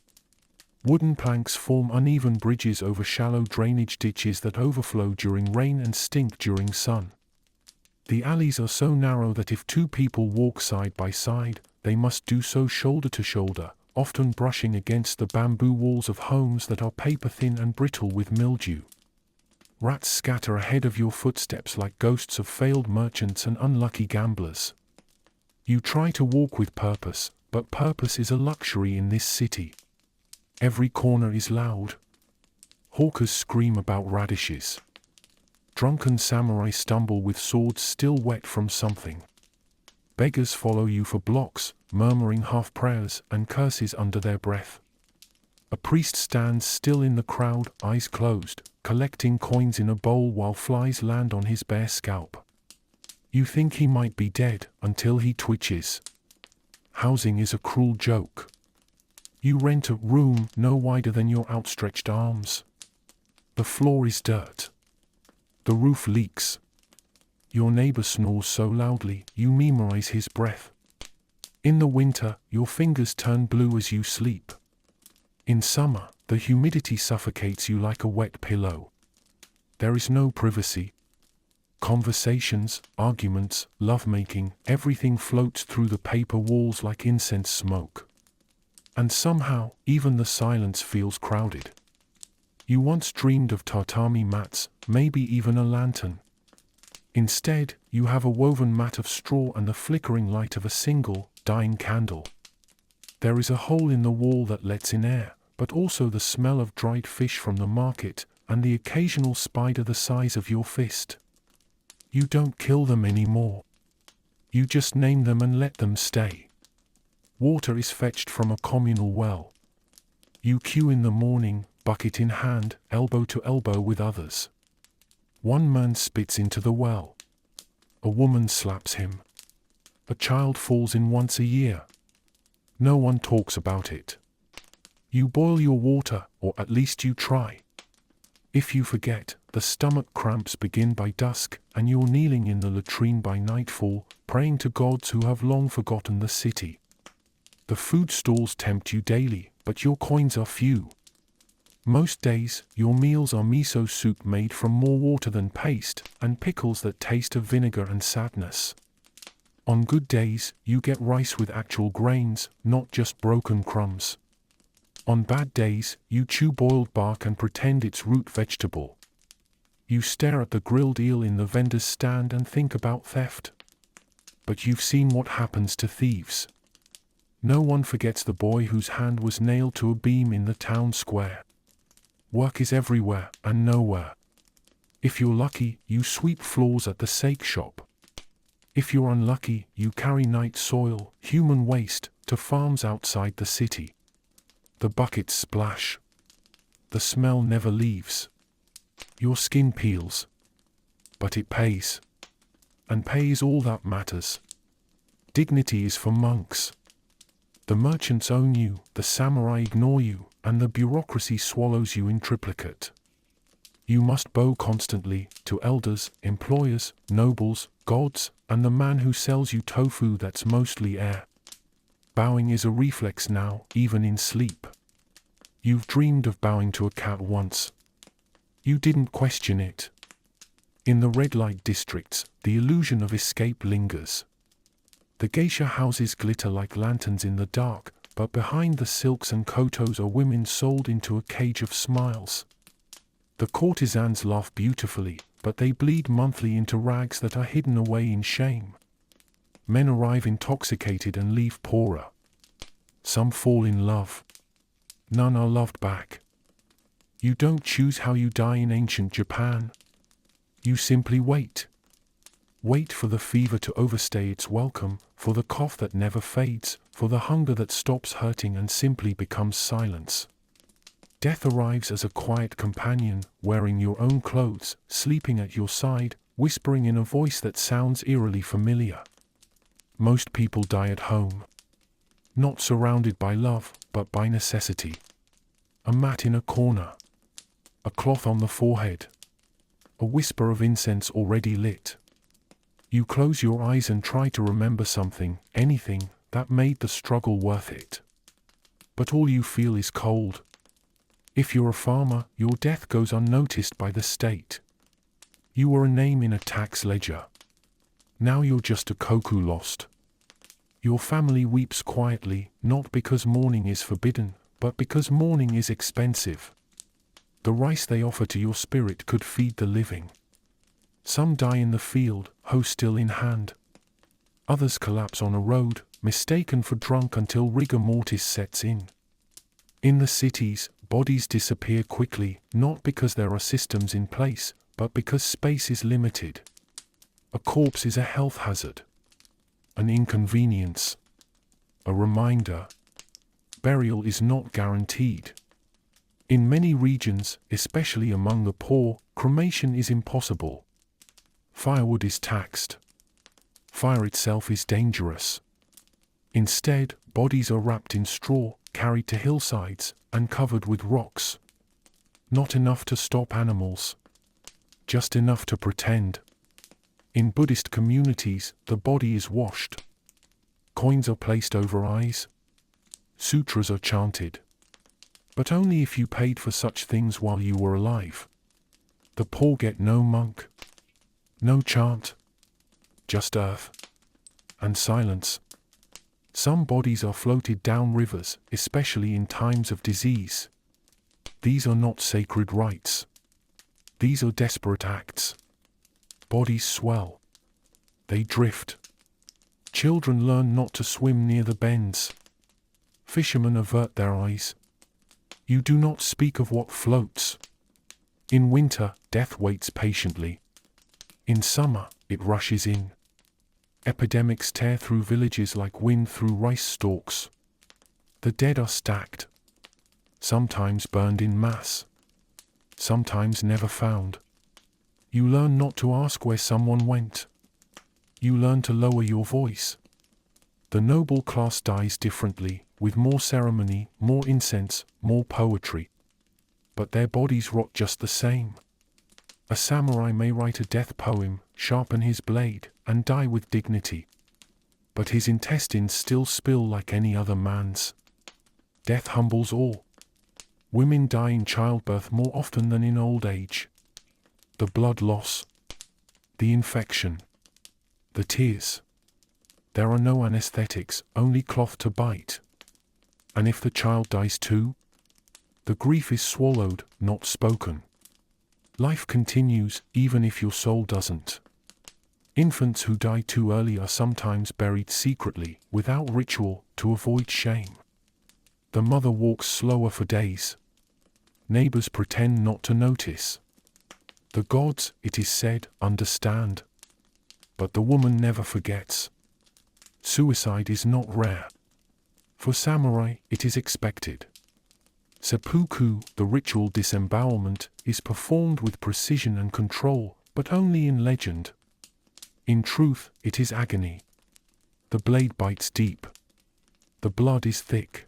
Wooden planks form uneven bridges over shallow drainage ditches that overflow during rain and stink during sun. The alleys are so narrow that if 2 people walk side by side, they must do so shoulder to shoulder, often brushing against the bamboo walls of homes that are paper-thin and brittle with mildew. Rats scatter ahead of your footsteps like ghosts of failed merchants and unlucky gamblers. You try to walk with purpose, but purpose is a luxury in this city. Every corner is loud. Hawkers scream about radishes. Drunken samurai stumble with swords still wet from something. Beggars follow you for blocks, murmuring half prayers and curses under their breath. A priest stands still in the crowd, eyes closed, collecting coins in a bowl while flies land on his bare scalp. You think he might be dead until he twitches. Housing is a cruel joke. You rent a room no wider than your outstretched arms. The floor is dirt. The roof leaks. Your neighbor snores so loudly you memorize his breath. In the winter, your fingers turn blue as you sleep. In summer, the humidity suffocates you like a wet pillow. There is no privacy. Conversations, arguments, lovemaking, everything floats through the paper walls like incense smoke. And somehow, even the silence feels crowded. You once dreamed of tatami mats, maybe even a lantern. Instead, you have a woven mat of straw and the flickering light of a single, dying candle. There is a hole in the wall that lets in air, but also the smell of dried fish from the market, and the occasional spider the size of your fist. You don't kill them anymore. You just name them and let them stay. Water is fetched from a communal well. You queue in the morning, bucket in hand, elbow to elbow with others. One man spits into the well. A woman slaps him. A child falls in once a year. No one talks about it. You boil your water, or at least you try. If you forget, the stomach cramps begin by dusk, and you're kneeling in the latrine by nightfall, praying to gods who have long forgotten the city. The food stalls tempt you daily, but your coins are few. Most days, your meals are miso soup made from more water than paste, and pickles that taste of vinegar and sadness. On good days, you get rice with actual grains, not just broken crumbs. On bad days, you chew boiled bark and pretend it's root vegetable. You stare at the grilled eel in the vendor's stand and think about theft. But you've seen what happens to thieves. No one forgets the boy whose hand was nailed to a beam in the town square. Work is everywhere and nowhere. If you're lucky, you sweep floors at the sake shop. If you're unlucky, you carry night soil, human waste, to farms outside the city. The buckets splash. The smell never leaves. Your skin peels. But it pays. And pay is all that matters. Dignity is for monks. The merchants own you, the samurai ignore you, and the bureaucracy swallows you in triplicate. You must bow constantly to elders, employers, nobles, gods, and the man who sells you tofu that's mostly air. Bowing is a reflex now, even in sleep. You've dreamed of bowing to a cat once. You didn't question it. In the red light districts, the illusion of escape lingers. The geisha houses glitter like lanterns in the dark, but behind the silks and kotos are women sold into a cage of smiles. The courtesans laugh beautifully, but they bleed monthly into rags that are hidden away in shame. Men arrive intoxicated and leave poorer. Some fall in love. None are loved back. You don't choose how you die in ancient Japan. You simply wait. Wait for the fever to overstay its welcome, for the cough that never fades, for the hunger that stops hurting and simply becomes silence. Death arrives as a quiet companion, wearing your own clothes, sleeping at your side, whispering in a voice that sounds eerily familiar. Most people die at home. Not surrounded by love, but by necessity. A mat in a corner. A cloth on the forehead. A whisper of incense already lit. You close your eyes and try to remember something, anything, that made the struggle worth it. But all you feel is cold. If you're a farmer, your death goes unnoticed by the state. You were a name in a tax ledger. Now you're just a koku lost. Your family weeps quietly, not because mourning is forbidden, but because mourning is expensive. The rice they offer to your spirit could feed the living. Some die in the field, hoe still in hand. Others collapse on a road, mistaken for drunk until rigor mortis sets in. In the cities, bodies disappear quickly, not because there are systems in place, but because space is limited. A corpse is a health hazard. An inconvenience. A reminder. Burial is not guaranteed. In many regions, especially among the poor, cremation is impossible. Firewood is taxed. Fire itself is dangerous. Instead, bodies are wrapped in straw, carried to hillsides, and covered with rocks. Not enough to stop animals. Just enough to pretend. In Buddhist communities, the body is washed. Coins are placed over eyes. Sutras are chanted. But only if you paid for such things while you were alive. The poor get no monk. No chant. Just earth. And silence. Some bodies are floated down rivers, especially in times of disease. These are not sacred rites. These are desperate acts. Bodies swell. They drift. Children learn not to swim near the bends. Fishermen avert their eyes. You do not speak of what floats. In winter, death waits patiently. In summer, it rushes in. Epidemics tear through villages like wind through rice stalks. The dead are stacked. Sometimes burned in mass. Sometimes never found. You learn not to ask where someone went. You learn to lower your voice. The noble class dies differently, with more ceremony, more incense, more poetry. But their bodies rot just the same. A samurai may write a death poem, sharpen his blade, and die with dignity. But his intestines still spill like any other man's. Death humbles all. Women die in childbirth more often than in old age. The blood loss. The infection. The tears. There are no anesthetics, only cloth to bite. And if the child dies too? The grief is swallowed, not spoken. Life continues, even if your soul doesn't. Infants who die too early are sometimes buried secretly, without ritual, to avoid shame. The mother walks slower for days. Neighbors pretend not to notice. The gods, it is said, understand. But the woman never forgets. Suicide is not rare. For samurai, it is expected. Seppuku, the ritual disembowelment, is performed with precision and control, but only in legend. In truth, it is agony. The blade bites deep. The blood is thick.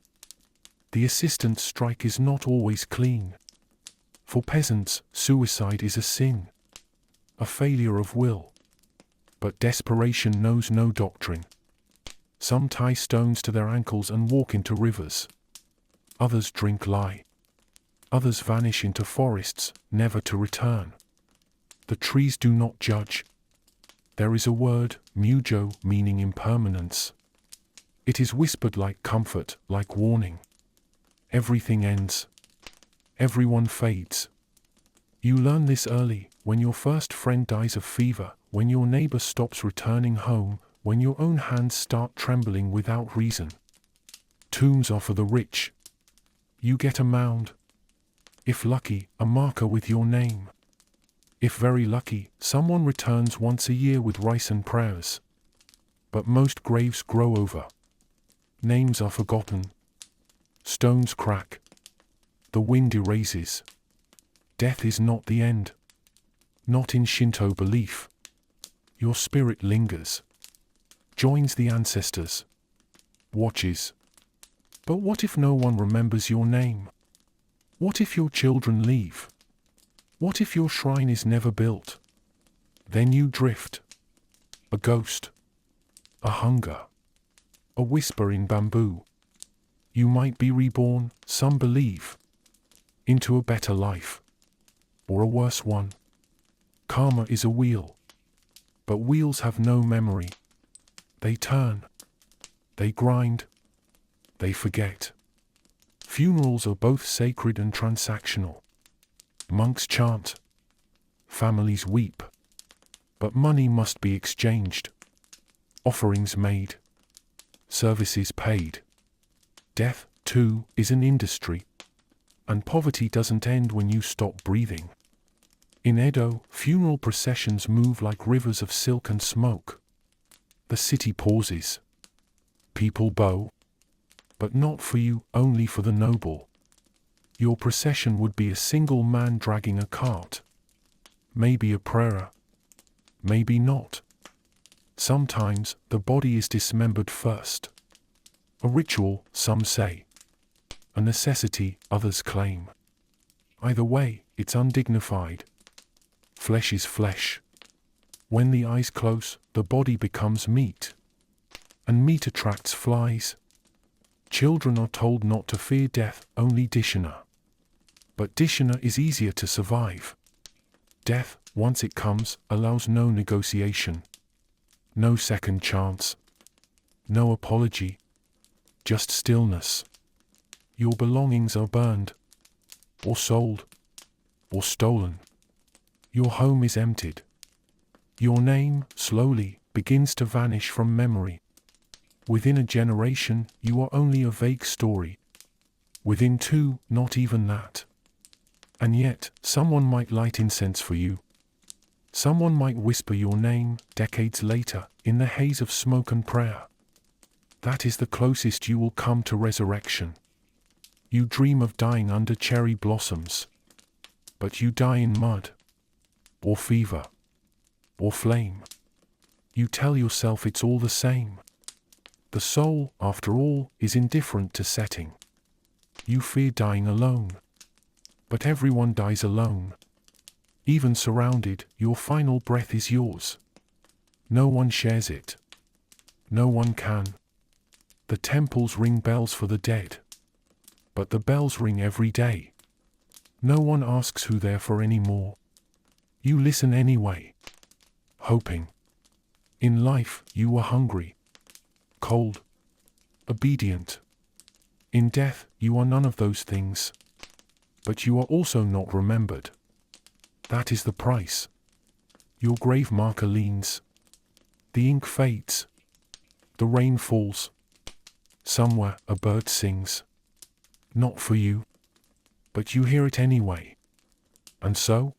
The assistant strike is not always clean. For peasants, suicide is a sin. A failure of will. But desperation knows no doctrine. Some tie stones to their ankles and walk into rivers. Others drink lie. Others vanish into forests, never to return. The trees do not judge. There is a word, mujo, meaning impermanence. It is whispered like comfort, like warning. Everything ends. Everyone fades. You learn this early, when your first friend dies of fever, when your neighbor stops returning home, when your own hands start trembling without reason. Tombs are for the rich. You get a mound. If lucky, a marker with your name. If very lucky, someone returns once a year with rice and prayers. But most graves grow over. Names are forgotten. Stones crack. The wind erases. Death is not the end. Not in Shinto belief. Your spirit lingers. Joins the ancestors. Watches. But what if no one remembers your name? What if your children leave? What if your shrine is never built? Then you drift. A ghost. A hunger. A whisper in bamboo. You might be reborn, some believe, into a better life. Or a worse one. Karma is a wheel. But wheels have no memory. They turn. They grind. They forget. Funerals are both sacred and transactional. Monks chant. Families weep. But money must be exchanged. Offerings made. Services paid. Death, too, is an industry. And poverty doesn't end when you stop breathing. In Edo, funeral processions move like rivers of silk and smoke. The city pauses. People bow. But not for you, only for the noble. Your procession would be a single man dragging a cart. Maybe a prayer. Maybe not. Sometimes, the body is dismembered first. A ritual, some say. A necessity, others claim. Either way, it's undignified. Flesh is flesh. When the eyes close, the body becomes meat. And meat attracts flies. Children are told not to fear death, only Dishina. But Dishina is easier to survive. Death, once it comes, allows no negotiation. No second chance. No apology. Just stillness. Your belongings are burned. Or sold. Or stolen. Your home is emptied. Your name, slowly, begins to vanish from memory. Within a generation, you are only a vague story. Within two, not even that. And yet, someone might light incense for you. Someone might whisper your name, decades later, in the haze of smoke and prayer. That is the closest you will come to resurrection. You dream of dying under cherry blossoms. But you die in mud. Or fever. Or flame. You tell yourself it's all the same. The soul, after all, is indifferent to setting. You fear dying alone. But everyone dies alone. Even surrounded, your final breath is yours. No one shares it. No one can. The temples ring bells for the dead. But the bells ring every day. No one asks who they're for anymore. You listen anyway. Hoping. In life, you were hungry. Cold. Obedient. In death, you are none of those things. But you are also not remembered. That is the price. Your grave marker leans. The ink fades. The rain falls. Somewhere a bird sings. Not for you. But you hear it anyway. And so,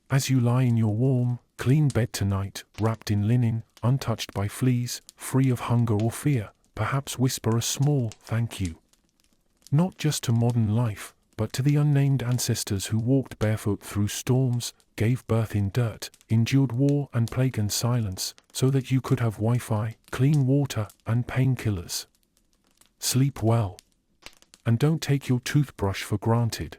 as you lie in your warm, clean bed tonight, wrapped in linen, untouched by fleas, free of hunger or fear, perhaps whisper a small thank you. Not just to modern life, but to the unnamed ancestors who walked barefoot through storms, gave birth in dirt, endured war and plague and silence, so that you could have Wi-Fi, clean water, and painkillers. Sleep well. And don't take your toothbrush for granted.